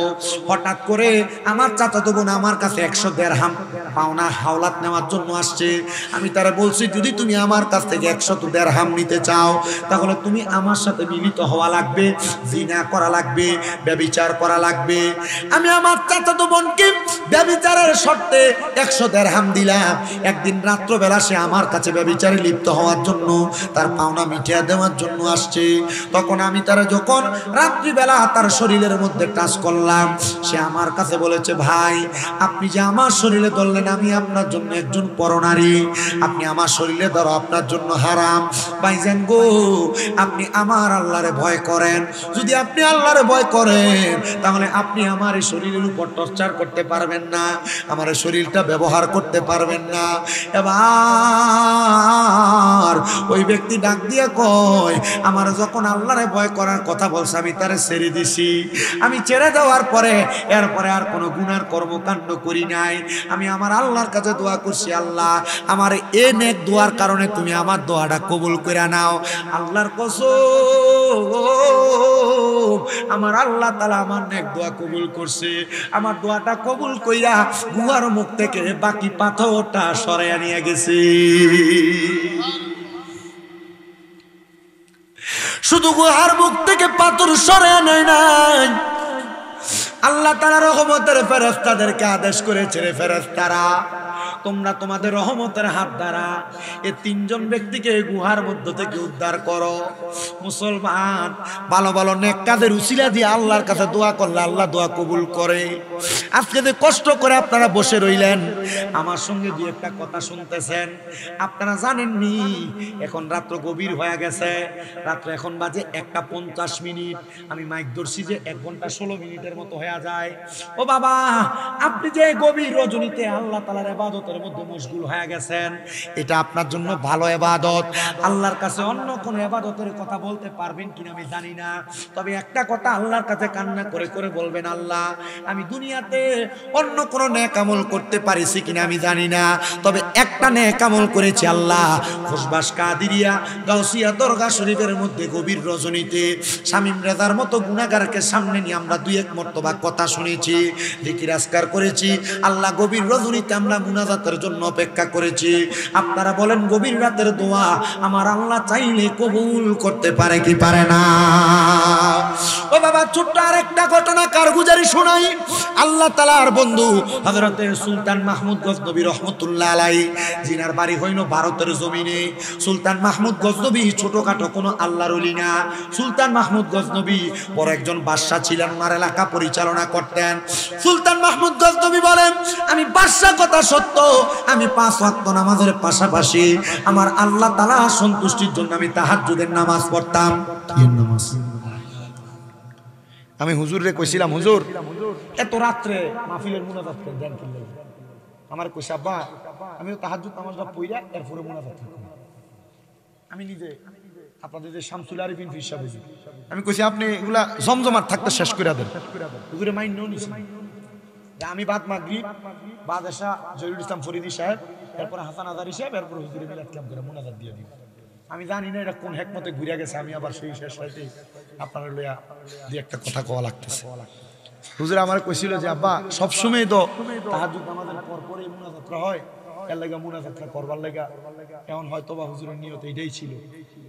হঠাৎ করে আমার চাচাতো বোন আমার কাছে 100 দিরহাম পাওনা হাওলাত নেওয়ার জন্য আসছে। আমি তারা বলছি যদি তুমি আমার কাছ থেকে 100 দিরহাম নিতে চাও তাহলে তুমি আমার সাথে মিলিত হওয়া লাগবে, জিনা করা লাগবে, ব্যভিচার করা লাগবে। আমি আমার চাচাতো বোনকে ব্যভিচারের শর্তে 100 দিরহাম দিলাম। একদিন রাত্রবেলা সে আমার কাছে ব্যভিচারে লিপ্ত হওয়ার জন্য, তার পাওনা মিটিয়ে দেওয়ার জন্য আসছে। তখন আমি তারা যখন রাত্রিবেলা তার শরীরের মধ্যে টাচ করলাম, সে আমার কাছে বলেছে ভাই আপনি যে আমার শরীরে ধরলেন আমি আপনার জন্য একজন পরনারী, আপনি আমার শরীরে ধরো আপনার জন্য হারাম। ভাইজান গো, আপনি আমার আল্লাহরে ভয় করেন, যদি আপনি আল্লাহরে ভয় করেন তাহলে আপনি আমার এই শরীরের উপর টর্চার করতে পারবেন না, আমার এই শরীরটা ব্যবহার করতে পারবেন না। এবার ওই ব্যক্তি ডাক দিয়ে কয় আমার যখন আল্লাহরে ভয় করার কথা বলছে আমি তারে ছেড়ে দিছি। আমি ছেড়ে দেওয়ার পরে এরপরে আর কোনো গুনার কর্মকাণ্ড করি নাই। আমি আমার আল্লাহর কাছে দোয়া করছি, আল্লাহ আমার এ নেক দোয়ার কারণে তুমি আমার দোয়াটা কবুল করে নাও। আল্লাহর কসম আমার আল্লাহ তাআলা আমার নেক দোয়া কবুল করছে। আমার দোয়াটা কবুল কইরা গুহার মুখ থেকে বাকি পাথরটা সরাইয়া নিয়ে গেছে। শুধু গুহার মুখ থেকে পাথর সরাইয়া নেয় নাই, আল্লাহ তাআলা রহমতের ফেরেশতাদেরকে আদেশ করেছে, রে ফেরেশতারা তোমরা তোমাদের রহমতের হাত দ্বারা এই 3 জন ব্যক্তিকে গুহার মধ্য থেকে উদ্ধার করো। মুসলমান, ভালো ভালো নেক কাজের উসিলা দিয়ে আল্লাহর কাছে দোয়া করলে আল্লাহ দোয়া কবুল করে। আজকে যে কষ্ট করে আপনারা বসে রইলেন আমার সঙ্গে দুই একটা কথা শুনতেছেন, আপনারা জানেননি এখন রাত্র গভীর হয়ে গেছে, রাত্র এখন বাজে 1:50। আমি মাইক ধরছি যে 1 ঘন্টা 16 মিনিটের মতো হয়ে যায়। ও বাবা, আপনি যে গভীর রজনীতে আল্লাহ তাআলার ইবাদতের মধ্যে মশগুল হয়ে গেছেন, এটা আপনার জন্য ভালো ইবাদত। আল্লাহর কাছে অন্য কোন ইবাদতের কথা বলতে পারবেন কিনা আমি জানি না, তবে একটা কথা আল্লাহর কাছে কান্না করে করে বলবেন, আল্লাহ আমি দুনিয়াতে অন্য কোন নেক আমল করতে পারিছি কিনা আমি জানি না, তবে একটা নেক আমল করেছি আল্লাহ। খুশবাস কাদিরিয়া গাউসিয়া দরগা শরীফের মধ্যে গভীর রজনীতে শামীম রেজার মতো গুনাহগারকে সামনে নিয়ে আমরা 2-1 মর্তবা কথা শুনেছি, জিকির আজকার করেছি। আল্লাহ গভীর রজনীতে আমরা মুনাজাতের জন্য অপেক্ষা করেছি। আপনারা বলেন গভীর রাতের দোয়া আমার আল্লাহ চাইলে কবুল করতে পারে কি পারে না? ও বাবা, ছোট্ট আরেকটা ঘটনা কারগুজারি শোনাই। আল্লাহ তাআলার বন্ধু হযরতে সুলতান মাহমুদ গজনবী রহমাতুল্লাহ আলাইহি, জিনার বাড়ি হইল ভারতের জমিনে। সুলতান মাহমুদ গজনবী ছোটখাটো কোনো আল্লাহর ওলি না। সুলতান মাহমুদ গজনবী বড় একজন বাদশা ছিলেন, ওনার এলাকা পরিচালনা করতেন। সুলতান মাহমুদ গজনবী বলেন আমি বাদশা কথা সত্য, আমি 5 ওয়াক্ত নামাজের পাশাপাশি আমার আল্লাহ তাআলা সন্তুষ্টির জন্য আমি তাহাজ্জুদের নামাজ পড়তাম। কি নামাজ? আমি হুজুরে কইছিলাম, হুজুর এত রাত্রে মাহফিলের মুনাজাত করে দেন কি লাগে? আমার কইছে আব্বা আমি তো তাহাজ্জুদ নামাজটা পড়িয়া এরপরে মুনাজাত করি। আমি নিজে আপনাদের যে শামসুল আরিফিন ফির সাহেব, আমি কইছি আপনি এগুলা জমজমাট থাকতে শেষ করে দেন। হুজুরে মাইন্ড নিছে, আমি বাদ মাগরিব বাদ এসা জহিরুল ইসলাম ফরিদি সাহেব, এরপর হাসান আজারি সাহেব, এরপর হুজুরে মিলাদ কাম করে মুনাজাত দিয়ে দিব। আমি জানি না এটা কোন হেকমতে ঘুরে গেছে, আমি আবার সেই শেষ হইতে আপনারা লইয়া দুই একটা কথা কওয়া লাগতেছে। হুজুর আমার কইছিল যে আব্বা সবসময় তো তাহাজ্জুদ নামাজের পর পরে মুনাজাতটা হয়, এর লাগা মুনাজাতটা করবার লাগা এখন হয়তো বা হুজুরের নিয়ত এটাই ছিল।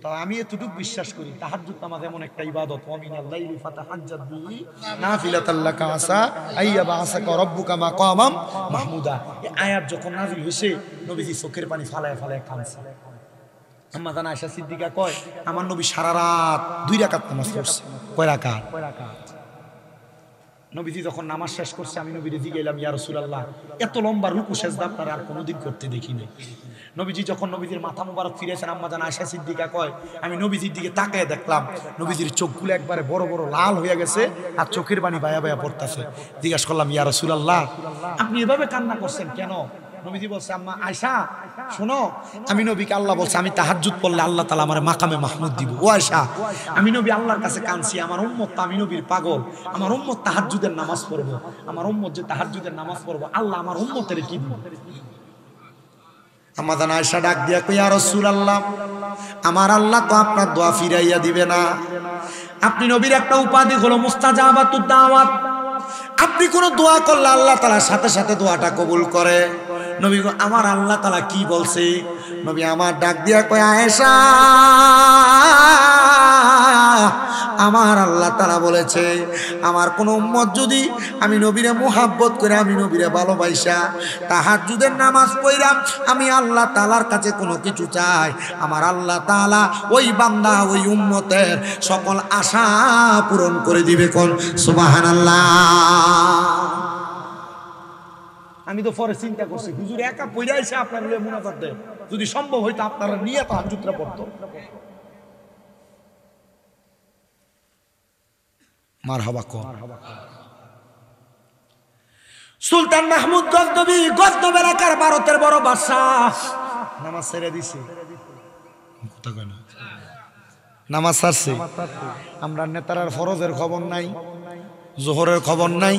তো আমি এতটুকু বিশ্বাস করি তাহাজ্জুদ নামাজ এমন একটা ইবাদত, ওয়া মিনাল লাইলি ফাতাহাজ্জাদ বিহি নাফিলাতাল লাকা আসা আইয়াবা আসাকা রাব্বুকা মাকামাম মাহমুদা। এই আয়াত যখন নাযিল হইছে নবীজি চোখের পানি ফালায় ফালায় কাঁদছে। আম্মা জানা আয়েশা সিদ্দিকা কয় আমার নবী সারা রাত 2 রাকাত নামাজ পড়ছে। কয় রাকাত? নবীজি যখন নামাজ শেষ করছে আমি নবীরে জিজ্ঞাসা ইয়া রাসূলুল্লাহ, এত লম্বা রুকু সেজদা আপনারা আর কোনোদিন করতে দেখিনি। নবীজি যখন নবীজির মাথা মুবারক ফিরেছেন, আম্মা জান আয়েশা সিদ্দিকা কয় আমি নবীজির দিকে তাকায় দেখলাম নবীজির চোখগুলো একবারে বড় বড় লাল হয়ে গেছে আর চোখের পানি বায়া বায়া পড়তেছে। জিজ্ঞাসা করলাম ইয়া রাসূলুল্লাহ, আপনি এভাবে কান্না করছেন কেন? নবীজি বলছে আম্মা আয়েশা শোনো, আমি নবীকে আল্লাহ বলছে আমি তাহাজ্জুদ পড়লে আল্লাহ তাআলা আমার মাকামে মাহমুদ দিব। ও আয়েশা, আমি নবী আল্লাহর কাছে কাঁদছি, আমার উম্মত তো আমি নবীর পাগল, আমার উম্মত তাহাজ্জুদের নামাজ পড়বো, আমার উম্মত যে তাহাজ্জুদের নামাজ পড়বো আল্লাহ আমার উম্মতের কি দিব? আম্মা জান আয়েশা ডাক দিয়া কই ইয়া রাসূলুল্লাহ, আমার আল্লাহ তো আপনার দোয়া ফিরাইয়া দিবে না। আপনি নবীর একটা উপাধি হলো মুস্তাজাবাতুদ দাওয়াত। আপনি কোন দোয়া করলে আল্লাহ তাআলা সাথে সাথে দোয়াটা কবুল করে। নবী আমার আল্লাহ তাআলা কি বলছে? নবী আমার ডাক দিয়া কয় আয়েশা, আমার আল্লাহ তাআলা বলেছে আমার কোন উম্মত যদি আমি নবীরে মুহাব্বত করে, আমি নবীরে ভালোবাসা তাহাজ্জুদের নামাজ পড়া আমি আল্লাহ তাআলার কাছে কোনো কিছু চাই, আমার আল্লাহ তাআলা ওই বান্দা ওই উম্মতের সকল আশা পূরণ করে দিবে। কোন সুবহানাল্লাহ। আমি তো পরে চিন্তা করছি হুজুর একা পড়ে আইসা আপনার মুনাজাত দেয়, যদি সম্ভব হইতো আপনারা নিয়ে তাহাজ্জুদটা পড়তো। মারহাবা কো। সুলতান মাহমুদ গজনবী, গজনব এলাকার ভারতের বড় বাদশাহ, নামাজ ছেড়ে দিছে। কথা কয় না, নামাজ ছাড়ছে। আমরা নেতারার ফরজের খবর নাই, জোহরের খবর নাই,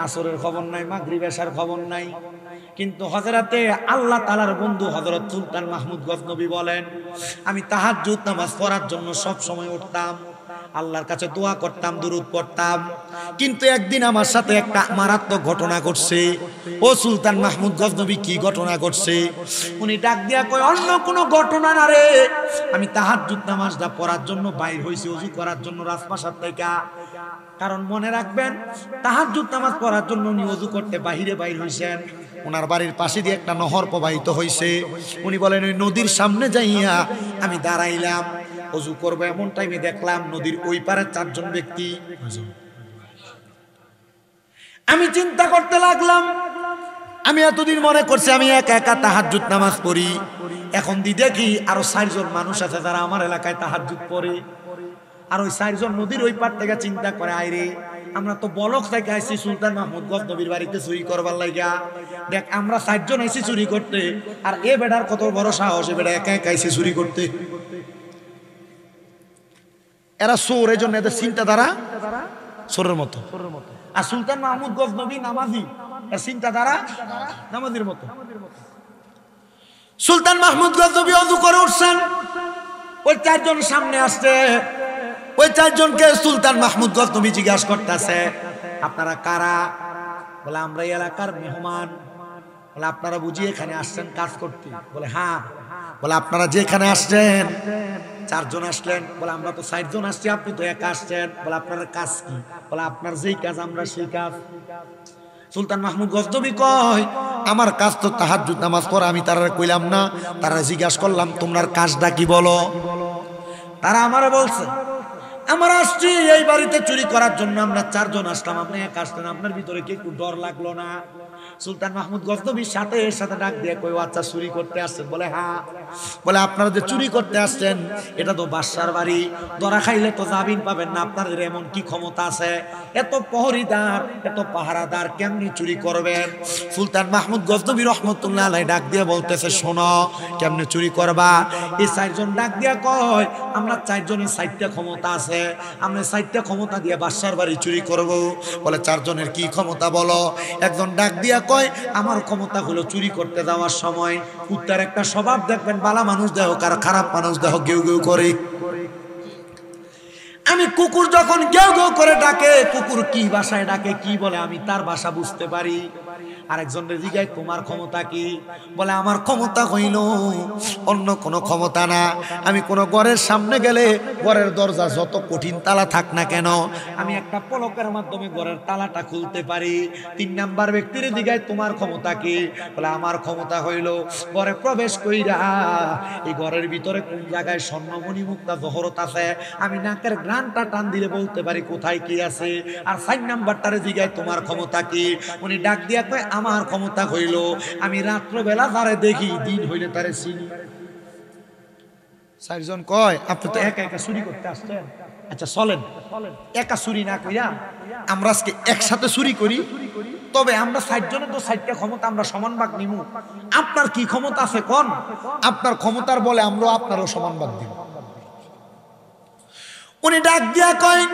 আসরের খবর নাই, মাগরিব এশার খবর নাই, কিন্তু হযরতে আল্লাহ তাআলার বন্ধু হযরত সুলতান মাহমুদ গজনবী বলেন আমি তাহাজ্জুদ নামাজ পড়ার জন্য সব সময় উঠতাম, আল্লাহর কাছে দোয়া করতাম, দুরূদ পড়তাম, কিন্তু একদিন আমার সাথে একটা মারাত্মক ঘটনা ঘটছে। ও সুলতান মাহমুদ গজনবী, কি ঘটনা ঘটছে? উনি ডাক দিয়া কয় অন্য কোনো ঘটনা না রে, আমি তাহাজ্জুদ নামাজটা পড়ার জন্য বাইর হইছি ওযু করার জন্য রাজপ্রাসাদ থেকে। কারণ মনে রাখবেন তাহাজ্জুদ নামাজ পড়ার জন্য উনি ওযু করতে বাহিরে বাইর হইছেন। ওনার বাড়ির পাশে দিয়ে একটা নহর প্রবাহিত হয়েছে। উনি বলেন ওই নদীর সামনে যাইয়া আমি দাঁড়াইলাম, ওযু করবো, এমন টাইমে দেখলাম নদীর ওই পারে চারজন ব্যক্তি। আমি চিন্তা করতে লাগলাম, আমি এতদিন মনে করছি আমি একা একা তাহাজ্জুদ নামাজ পড়ি, এখন দি দেখি আরো 4 জন মানুষ আছে যারা আমার এলাকায় তাহাজ্জুদ পড়ে। আর ওই 4 জন নদীর ওই পার থেকে চিন্তা করে আইরে আমরা তো বলক থেকে আইছি সুলতান মাহমুদ গজনবীর বাড়িতে চুরি করবার লাগা, দেখ আমরা 4 জন আইছি চুরি করতে, আর এ বেটার কত বড় সাহস, এ বেটা একা একা আইছে চুরি করতে। এরা চোর, এই জন্য এদের চিন্তাধারা চোরের মতো। আর সুলতান মাহমুদ গজনবী নামাজি, এর চিন্তাধারা নামাজির মতো। সুলতান মাহমুদ গজনবী ওযু করে উঠছেন, ওই 4 জন সামনে আসছে। ওই 4 জনকে সুলতান মাহমুদ গজনবী জিজ্ঞাসা করতেছে আপনারা কারা? বলে আমরা এই এলাকার মেহমান। বলে আপনারা বুঝি এখানে আসছেন কাজ করতে? বলে হ্যাঁ। বলে আপনারা যেখানে আসছেন 4 জন আসলেন? বলে আমরা তো 4 জন আসছি, আপনি তো একা আসছেন। বলে আপনার কাজ কি? বলে আপনার যেই কাজ আমরা সেই কাজ। সুলতান মাহমুদ গজনবী কয় আমার কাজ তো তাহাজ্জুদ নামাজ পড়া, আমি তারা কইলাম না, তারা জিজ্ঞাসা করলাম তোমার কাজটা কি বলো। তারা আমারে বলছে আমরা আসছি এই বাড়িতে চুরি করার জন্য, আমরা 4 জন আসলাম, আপনি একা আসলেন, আপনার ভিতরে কি একটু ডর লাগলো না? সুলতান মাহমুদ গজনবীর সাথে ডাক দিয়ে কই আচ্ছা চুরি করতে আসছেন? বলে হ্যাঁ। বলে আপনারা যে চুরি করতে আসছেন এটা তো বাদশার বাড়ি, ধরা খাইলে তো জামিন পাবেন না, আপনাদের এমন কি ক্ষমতা আছে? এত প্রহরীদার, এত পাহারাদার, কেমনি চুরি করবেন? সুলতান মাহমুদ গজনবী রহমতুল্লাহ আলাইহি ডাক দিয়ে বলতেছে শোনো কেমনে চুরি করবা। এই 4 জন ডাক দিয়া কয় আমরা 4 জনের 4টা ক্ষমতা আছে, আমরা 4টা ক্ষমতা দিয়ে বাদশার বাড়ি চুরি করব। বলে 4 জনের কি ক্ষমতা বলো? একজন ডাক দিয়া কয় আমার ক্ষমতা হলো চুরি করতে যাওয়ার সময় কুত্তার একটা স্বভাব দেখবেন, বালা মানুষ দেহ কার খারাপ মানুষ দেহ গেউ গেউ করে, আমি কুকুর যখন গেউ গেউ করে ডাকে, কুকুর কি ভাষায় ডাকে কি বলে আমি তার ভাষা বুঝতে পারি। আরেকজনের জিগায় তোমার ক্ষমতা কি? বলে আমার ক্ষমতা হইল অন্য কোনো ক্ষমতা না, আমি কোনো ঘরের সামনে গেলে ঘরের দরজা যত কঠিন তালা থাক না কেন আমি একটা পলকের মাধ্যমে ঘরের তালাটা খুলতে পারি। 3 নাম্বার ব্যক্তির জিগায় তোমার ক্ষমতা কি? বলে আমার ক্ষমতা হইল ঘরে প্রবেশ কইরা এই ঘরের ভিতরে কোন জায়গায় স্বর্ণমণি মুক্তা জহরত আছে আমি নাকের গ্রানটা টান দিলে বলতে পারি কোথায় কি আছে। আর 4 নাম্বারটারে জিগায় তোমার ক্ষমতা কি? উনি ডাক দিয়া কয় আমার ক্ষমতা হইল আমি রাত্রবেলা তারে দেখি, দিন হইলে তারে চিনি। 4 জন কয় আপনি তো একা একা চুরি করতে আসছেন, আচ্ছা চলেন একা চুরি না কইরা আমরা আজকে একসাথে চুরি করি, তবে আমরা 4 জনের তো 4টা ক্ষমতা আমরা সমান ভাগ নিমু। আপনার কি ক্ষমতা আছে কোন? আপনার ক্ষমতার বলে আমরা আপনারও সমান ভাগ দিব। উনি ডাক দিয়া কয়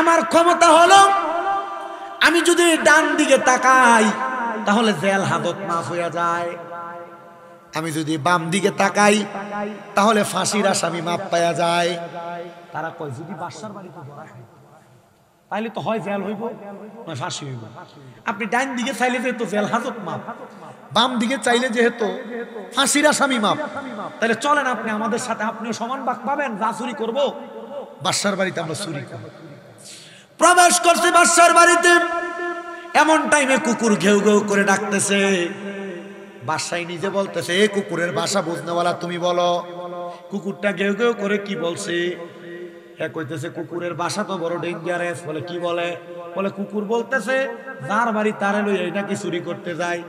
আমার ক্ষমতা হলো আমি যদি ডান দিকে তাকাই তাহলে জেল হাজত মাফ হয়ে যায়, আমি যদি বাম দিকে তাকাই তাহলে ফাঁসির আসামি মাপ পাওয়া যায়। তারা কয় যদি বাদশার বাড়িতে ধরা খাই তাহলে তো হয় জেল হইব নয় ফাঁসি হইব। আপনি ডাইন দিকে চাইলে যেহেতু জেল হাজত মাপ, বাম দিকে চাইলে যেহেতু ফাঁসির আসামি মাপ, তাহলে চলেন আপনি আমাদের সাথে, আপনিও সমান ভাগ পাবেন, যা চুরি করবো বাদশার বাড়িতে আমরা চুরি করব। প্রবেশ করছে বাদশার বাড়িতে, এমন টাইমে কুকুর ঘেউ ঘেউ করে ডাকতেছে। বাদশাহ নিজে বলতেছে এ কুকুরের ভাষা বুঝনেওয়ালা তুমি বলো। কুকুরটা ঘেউ ঘেউ করে কি বলছে? এ কইতেছে কুকুরের ভাষা তো বড় ডেঞ্জারাস। বলে কি বলে? বলে কুকুর বলতেছে যার বাড়ি তারে লইয়া নাকি চুরি করতে যায়।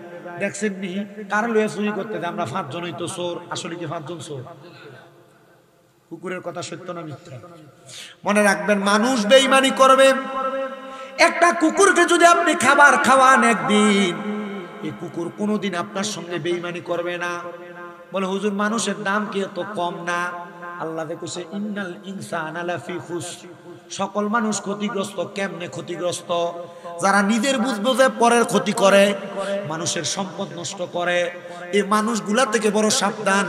দেখছেন নি কারে লইয়া চুরি করতে যায়? আমরা 5 জনই তো চোর। আসলে কি 5 জন চোর? কুকুরের কথা সত্য না মিথ্যা? মনে রাখবেন মানুষ বেঈমানি করবে। একটা কুকুরকে যদি আপনি খাবার খাওয়ান একদিন, এই কুকুর কোনোদিন আপনার সঙ্গে বেঈমানি করবে না। বলে হুজুর মানুষের দাম কি এত কম না? আল্লাহ কইছে ইন্নাল ইনসানা লাফি খুসর, সকল মানুষ ক্ষতিগ্রস্ত। কেমনে ক্ষতিগ্রস্ত? যারা নিজের বুঝে পরের ক্ষতি করে, মানুষের সম্পদ নষ্ট করে, এই মানুষগুলা থেকে বড় সাবধান,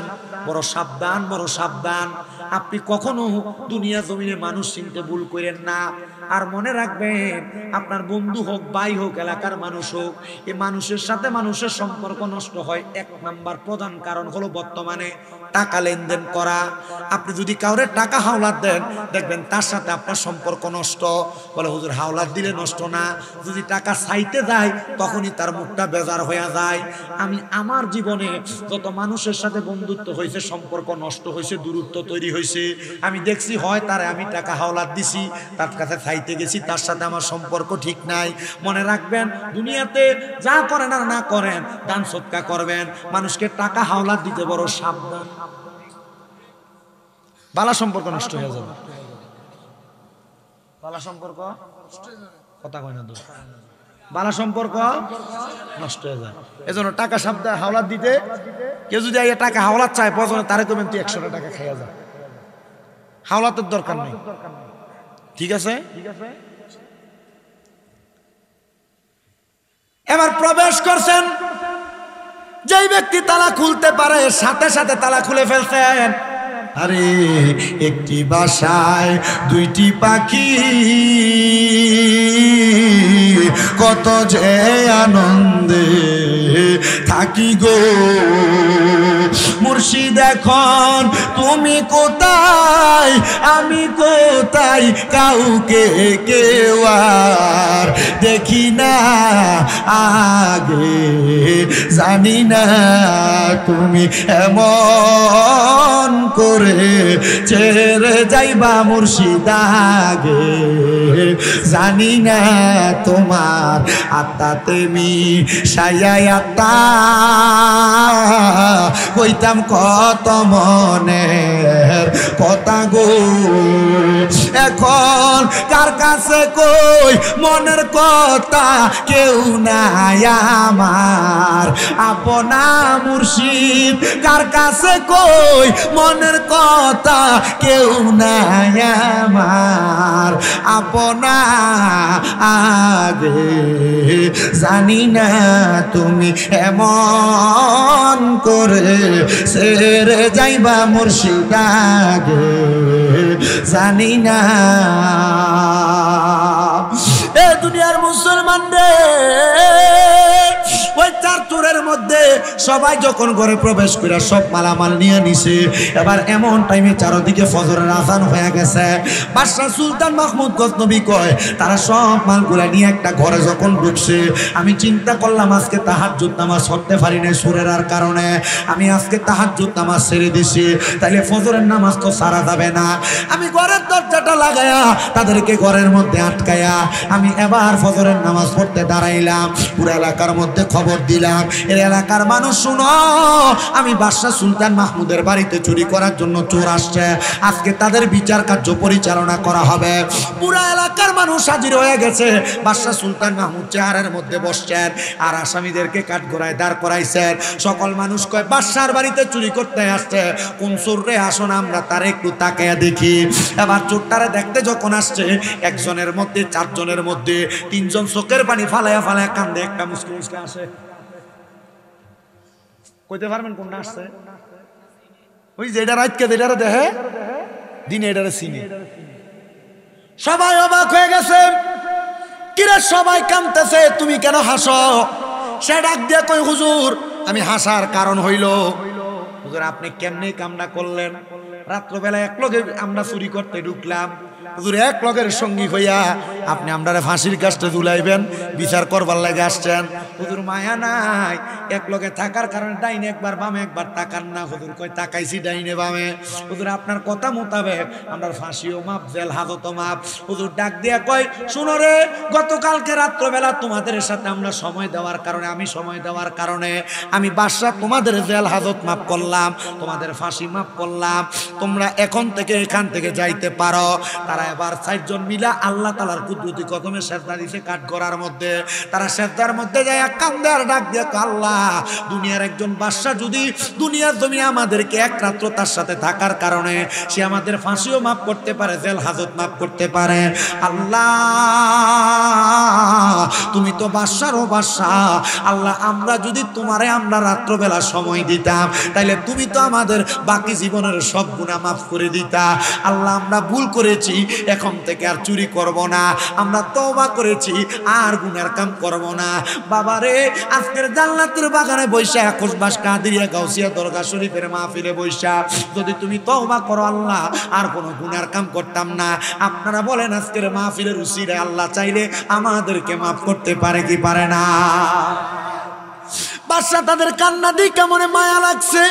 বড় সাবধান, বড় সাবধান। আপনি কখনো দুনিয়া জমিনে মানুষ চিনতে ভুল করেন না। আর মনে রাখবেন আপনার বন্ধু হোক, ভাই হোক, এলাকার মানুষ হোক, এই মানুষের সাথে মানুষের সম্পর্ক নষ্ট হয় 1 নাম্বার প্রধান কারণ হলো বর্তমানে টাকা লেনদেন করা। আপনি যদি কাউরে টাকা হাওলাত দেন দেখবেন তার সাথে আপনার সম্পর্ক নষ্ট। বলে হুজুর হাওলাত দিলে নষ্ট না, যদি টাকা চাইতে যায় তখনই তার মুখটা বেজার হয়ে যায়। আমি আমার জীবনে যত মানুষের সাথে বন্ধুত্ব হয়েছে, সম্পর্ক নষ্ট হয়েছে, দূরত্ব তৈরি হয়েছে, আমি দেখছি হয় তারে আমি টাকা হাওলাত দিছি, তার কাছে চাইতে গেছি, তার সাথে আমার সম্পর্ক ঠিক নাই। মনে রাখবেন দুনিয়াতে যা করেন আর না করেন দান সদকা করবেন, মানুষকে টাকা হাওলাত দিতে বড় সাবধান, বালা সম্পর্ক নষ্ট হয়ে যাবে। বালা সম্পর্ক কথা কয় না তো, বালা সম্পর্ক নষ্ট হয়ে যায়। এজন্য টাকা সাবধান হাওলাত দিতে। কেউ যদি টাকা হাওলাত চায় পছন্দ তারে কবেন তুই 100 টাকা খাইয়া যা, হাওলাতের দরকার নেই। ঠিক আছে? এবার প্রবেশ করছেন, যেই ব্যক্তি তালা খুলতে পারে সাথে সাথে তালা খুলে ফেলছেন। আরে একটি বাসায় 2টি পাখি, কত যে আনন্দে থাকি গো। মুর্শিদ এখন তুমি কোথায়, আমি কোথায়, কাউকে কেউ আর দেখি না, আগে জানি না তুমি এমন করে ছেড়ে যাইবা মুর্শিদ, আগে জানি না তোমার আত্মাতে মিশাইয়া আত্মা কইতাম কত মনের কথা গো। এখন কার কাছে কই মনের কথা, কেউ নাই আমার আপনা মুর্শিদ। কার কাছে কই মনের কথা, কেউ নাই আমার আপনা, আগে জানি না তুমি এমন করে ছেড়ে যাইবা মুর্শিদ, আগে জানি না। দুনিয়ার মুসলমান রে, ওই চার চোরের মধ্যে সবাই যখন ঘরে প্রবেশ করে সব মালামাল নিয়ে নিছে, এবার এমন টাইমে চারদিকে ফজরের আজান হয়ে গেছে। বাদশাহ সুলতান মাহমুদ গজনবী কয় তারা সব মালগুলা নিয়ে একটা ঘরে যখন ঢুকছে, আমি চিন্তা করলাম আজকে তাহাজ্জুদ নামাজ পড়তে পারি না সুরের আর কারণে, আমি আজকে তাহাজ্জুদ নামাজ ছেড়ে দিছি, তাইলে ফজরের নামাজ তো সারা যাবে না। আমি ঘরের দরজাটা লাগায়া তাদেরকে ঘরের মধ্যে আটকায়া আমি এবার ফজরের নামাজ পড়তে দাঁড়াইলাম। পুরো এলাকার মধ্যে খবর দিলাম, এর এলাকার মানুষ শুনো, আমি বাদশাহ সুলতান মাহমুদের বাড়িতে চুরি করার জন্য চোর আসছে, আজকে তাদের বিচার কার্য পরিচালনা করা হবে। পুরো এলাকার মানুষ হাজির হয়ে গেছে। বাদশাহ সুলতান মাহমুদ চেয়ারের মধ্যে বসছেন আর আসামিদেরকে কাঠগড়ায় দাঁড় করাইছেন। সকল মানুষ কয় বাদশার বাড়িতে চুরি করতে আসছে, কোন চোর রে, আসুন আমরা তার একটু তাকায়া দেখি। এবার চোরটারে দেখতে যখন আসছে, একজনের মধ্যে চারজনের মধ্যে তিনজন চোখের পানি ফালায়া ফালায়া কান্দে, একটা মুসকে মুসকে আসে। কইতে পারবেন কোনটা আসছে? ওই যে এটা রাতকে যেটারে দেখে দিনে এটারে চিনি। সবাই অবাক হয়ে গেছে, কিরে সবাই কাঁদতেছে, তুমি কেন হাসো? সে ডাক দিয়ে কই হুজুর, আমি হাসার কারণ হইল হুজুর আপনি কেমনে কামনা করলেন, রাত্রবেলা এক লগে আমরা চুরি করতে ঢুকলাম, হুজুর এক লগের সঙ্গী হইয়া আপনি আমরা ফাঁসির কাজটা ঝুলাইবেন, বিচার করবার লাগে আসছেন। হুজুর মায়া নাই, এক লগে থাকার কারণে ডাইনে একবার বামে একবার তাকান না। হুজুর কয় তাকাইছি ডাইনে বামে। হুজুর আপনার কথা মোতাবেক আমরা ফাঁসিও মাপ, জেল হাজতও মাপ। হুজুর ডাক দিয়া কয় শুনো রে, গতকালকে রাত্রবেলা তোমাদের সাথে আমরা সময় দেওয়ার কারণে, আমি সময় দেওয়ার কারণে আমি বাদশা তোমাদের জেল হাজত মাপ করলাম, তোমাদের ফাঁসি মাপ করলাম, তোমরা এখন থেকে এখান থেকে যাইতে পারো। তারা এবার 4 জন মিলা আল্লাহ তাআলার কুদরতি কদমে সেজদা দিছে কাঠগড়ার মধ্যে। তারা সেজদার মধ্যে যায় কান্দে আর ডাক দিয়ে আল্লাহ, দুনিয়ার একজন বাদশা যদি দুনিয়ার জমিনে আমাদেরকে এক রাত্র তার সাথে থাকার কারণে সে আমাদের ফাঁসিও মাফ করতে পারে, জেল হাজত মাফ করতে পারে। আল্লাহ তুমি তো বাদশারও বাদশা, আল্লাহ আমরা যদি তোমারে আমরা রাত্রবেলা সময় দিতাম, তাইলে তুমি তো আমাদের বাকি জীবনের সব গুনাহ মাফ করে দিতা। আল্লাহ আমরা ভুল করেছি, এখন থেকে আর চুরি করব না, আমরা তওবা করেছি, আর গুনার কাম করব না। বাবারে আজকের জান্নাতের বাগানে বৈশা, খুশবাস কাদিরিয়া গাউসিয়া দরগা শরীফের মাহফিলে বৈশা যদি তুমি তওবা করো আল্লাহ আর কোনো গুনার কাম করতাম না। আপনারা বলেন আজকের মাহফিলের উসিলায় আল্লাহ চাইলে আমাদেরকে মাফ করতে পারে কি পারে না? বাদশা তাদের কান্না দেখে মনে মায়া লাগছে।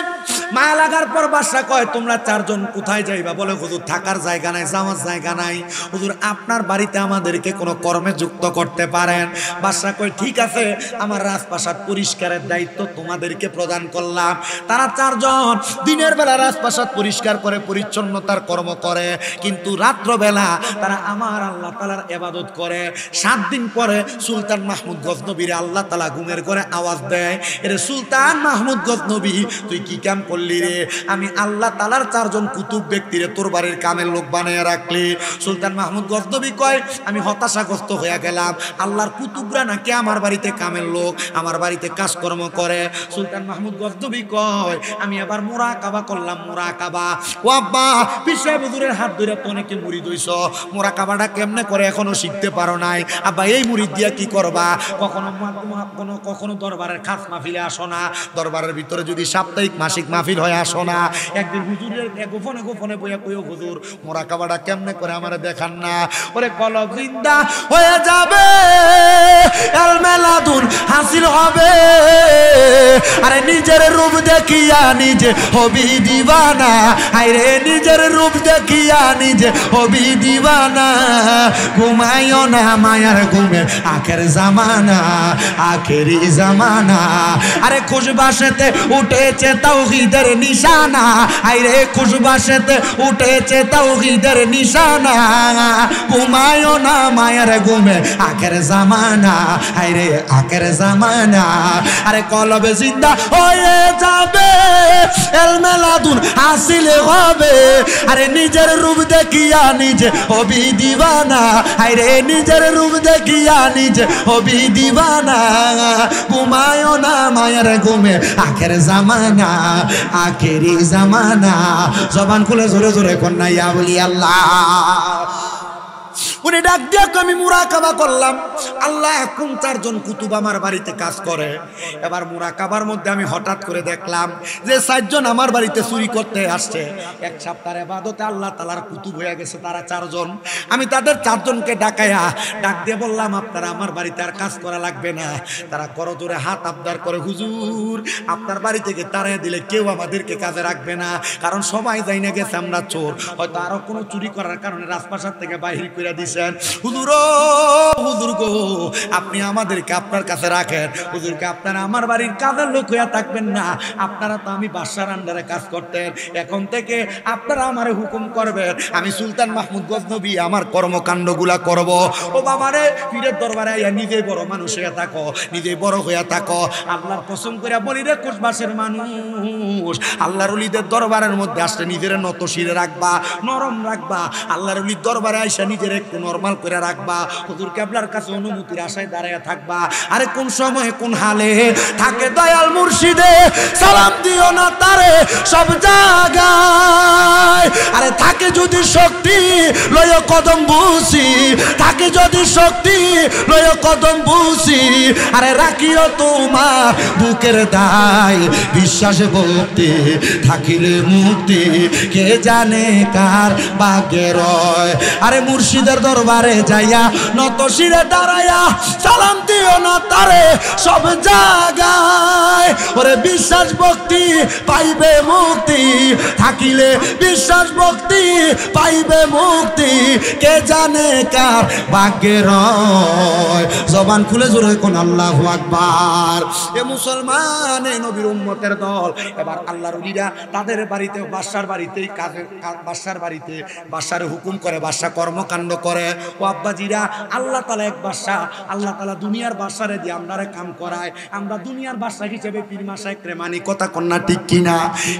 মায়া লাগার পর বাদশা কয় তোমরা 4 জন কোথায় যাইবা? বলে হুজুর থাকার জায়গা নাই, যাওয়ার জায়গা নাই, হুজুর আপনার বাড়িতে আমাদেরকে কোনো কর্মে যুক্ত করতে পারেন। বাদশা কয় ঠিক আছে, আমার রাজপ্রাসাদ পরিষ্কারের দায়িত্ব তোমাদেরকে প্রদান করলাম। তারা 4 জন দিনের বেলা রাজপ্রাসাদ পরিষ্কার করে পরিচ্ছন্নতার কর্ম করে, কিন্তু রাত্রবেলা তারা আমার আল্লাহ তাআলার ইবাদত করে। 7 দিন পরে সুলতান মাহমুদ গজনবীর আল্লাহ তাআলা ঘুমের ঘরে আওয়াজ দেয়, এরে সুলতান মাহমুদ গজনবী তুই কি কাম করলি রে? আমি আল্লাহ তাআলার 4 জন কুতুব ব্যক্তিরে তোর বাড়ির কামের লোক বানায় রাখলি। সুলতান মাহমুদ গজনবী কয় আমি হতাশাগ্রস্ত হয়ে গেলাম, আল্লাহর কুতুবরা নাকি আমার বাড়িতে কামের লোক, আমার বাড়িতে কাজকর্ম করে। সুলতান মাহমুদ গজনবী কয় আমি আবার মুরাকাবা করলাম। মুরাকাবা ও আব্বা পিসাব হুজুরের হাত ধরে তো অনেকে মুরিদ হইছ, মুরাকাবাটা কেমনে করে এখনো শিখতে পারো নাই? আব্বা এই মুরিদ দিয়া কি করবা? কখনো দরবারের খাস মাহফিলে আসো না, দরবারের ভিতরে যদি সাপ্তাহিক মাসিক মাহফিল হয় আসো না। একদিন হুজুরের গোপনে গোপনে বইয়া কইও হুজুর মুরাকাবাটা কেমনে করে আমারে দেখান না। ওরে কলব জিন্দা হয়ে যাবে, আল মেলাদুন হাসিল হবে, আরে নিজের রূপ দেখিয়া নিজে হবি দিবানা, আরে নিজের রূপ দেখিয়া নিজে হবি দিবানা। ঘুমাইও না মায়ার ঘুমে আখের জামানা, আখেরি জামানা। আরে খুশবাসেতে উঠেছে তাওহীদের নিশানা, আরে খুশবাসেতে উঠেছে তাওহীদের নিশানা। ঘুমাইও না মায়ার ঘুমে আখের জামানা, আরে আখের জামানা। আরে কলবে জিন্দা হয়ে যাবে, এল মেলাদুন হাসিল হবে, আরে নিজের রূপ দেখিয়া নিজে হবি দিবানা, আরে নিজের রূপ দেখিয়া নিজে হবি দিবানা। ঘুমায়ও না মায়ের ঘুমে আখের জামানা, আখেরি জামানা। জবান খুলে জোরে জোরে কন্যা ইয়া বলি আল্লাহ। উনি ডাক দিয়ে আমি মুরাকাবা করলাম, আল্লাহ কোন চারজন কুতুব আমার বাড়িতে কাজ করে। এবার মুরাকাবার মধ্যে আমি হঠাৎ করে দেখলাম যে চারজন আমার বাড়িতে চুরি করতে আসছে। এক সপ্তাহের ইবাদতে আল্লাহ তাআলার কুতুব হয়ে গেছে তারা চারজন। আমি তাদের চারজনকে ডাক দিয়ে বললাম, আপনারা আমার বাড়িতে আর কাজ করা লাগবে না। তারা করজোরে হাত আবদার করে, হুজুর আপনার বাড়ি থেকে তাড়িয়ে দিলে কেউ আমাদেরকে কাজে রাখবে না, কারণ সবাই জাইনা গেছে আমরা চোর। হয়তো আরো কোনো চুরি করার কারণে রাজপ্রাসাদ থেকে বাহির করে দিয়েছেন। হুজুর হুজুর গো, আপনি আমাদেরকে আপনার কাছে রাখেন। হুজুরকে আপনারা আমার বাড়ির কাজের লোক হইয়া থাকবেন না, আপনারা তো আমি বাদশার আন্ডারে কাজ করতেন, এখন থেকে আপনারা আমারে হুকুম করবেন, আমি সুলতান মাহমুদ গজনবী আমার কর্মকাণ্ডগুলা করব। ও বাবারে, পীরের দরবারে আইয়া নিজেই বড় মানুষ হইয়া থাকো, নিজেই বড় হইয়া থাকো। আল্লাহর কসম করে বলি রে কোষবাসের মানুষ, আল্লাহর ওলিদের দরবারের মধ্যে আসলে নিজের নত শিরে রাখবা, নরম রাখবা। আল্লাহর ওলির দরবারে আইসা নিজের একটু নরমাল করে রাখবা। হুজুর কেবলার কাছে অনুমতির আশায় দাঁড়ায় থাকবা। আরে কোন সময় কোন হালে থাকে দয়াল মুর্শিদে, সালাম দিও না তারে সব জায়গায়। আরে থাকে যদি শক্তি লয় কদম বুসি, থাকে যদি শক্তি লয় কদম বুসি। আরে রাখিও তোমার বুকের দায়, বিশ্বাসে ভক্তি থাকিলে মুক্তি, কে জানে কার ভাগ্যে রয়। আরে মুর্শিদের দরবারে যাইয়া নত শিরে দাঁড়াইয়া সালাম দিও না তারে সব জায়গায়। ওরে বিশ্বাস ভক্তি পাইবে মুক্তি, থাকিলে বিশ্বাস ভক্তি পাইবে মুক্তি, কে জানে কার ভাগ্যে রয়। জবান খুলে জোরে কোন আল্লাহু আকবার। এ মুসলমান, এই নবীর উম্মতের দল। এবার আল্লাহর ওলিরা তাদের বাড়িতে, বাদশার বাড়িতেই বাদশার বাড়িতে বাদশার হুকুম করে, বাদশা কর্মকাণ্ড করে। ও আব্বাজিরা, আল্লাহ তাআলা এক বাদশা, আল্লাহ তাআলা দুনিয়ার বাদশারে দিয়ে আমরারে কাম করায়। আমরা দুনিয়ার বাদশা হিসেবে পীর মাশায়েখরে মানি, কথা কন্যা ঠিক কিনা?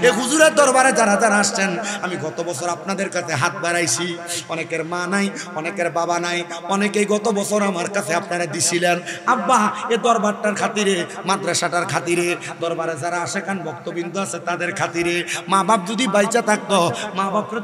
এই হুজুরের দরবারে যারা যারা আসছেন, আমি গত বছর আপনাদের কাছে হাত বাড়াইছি। অনেকের মা নাই, অনেকের বাবা নাই, অনেকেই গত বছর আমার কাছে আপনারা দিছিলেন। আব্বা, এ দরবারটার খাতিরে, মাদ্রাসাটার খাতিরে, দরবারে যারা আসে কান ভক্তবৃন্দ আছে তাদের খাতিরে, মা বাপ যদি বাইচা থাকতো, মা বাপরে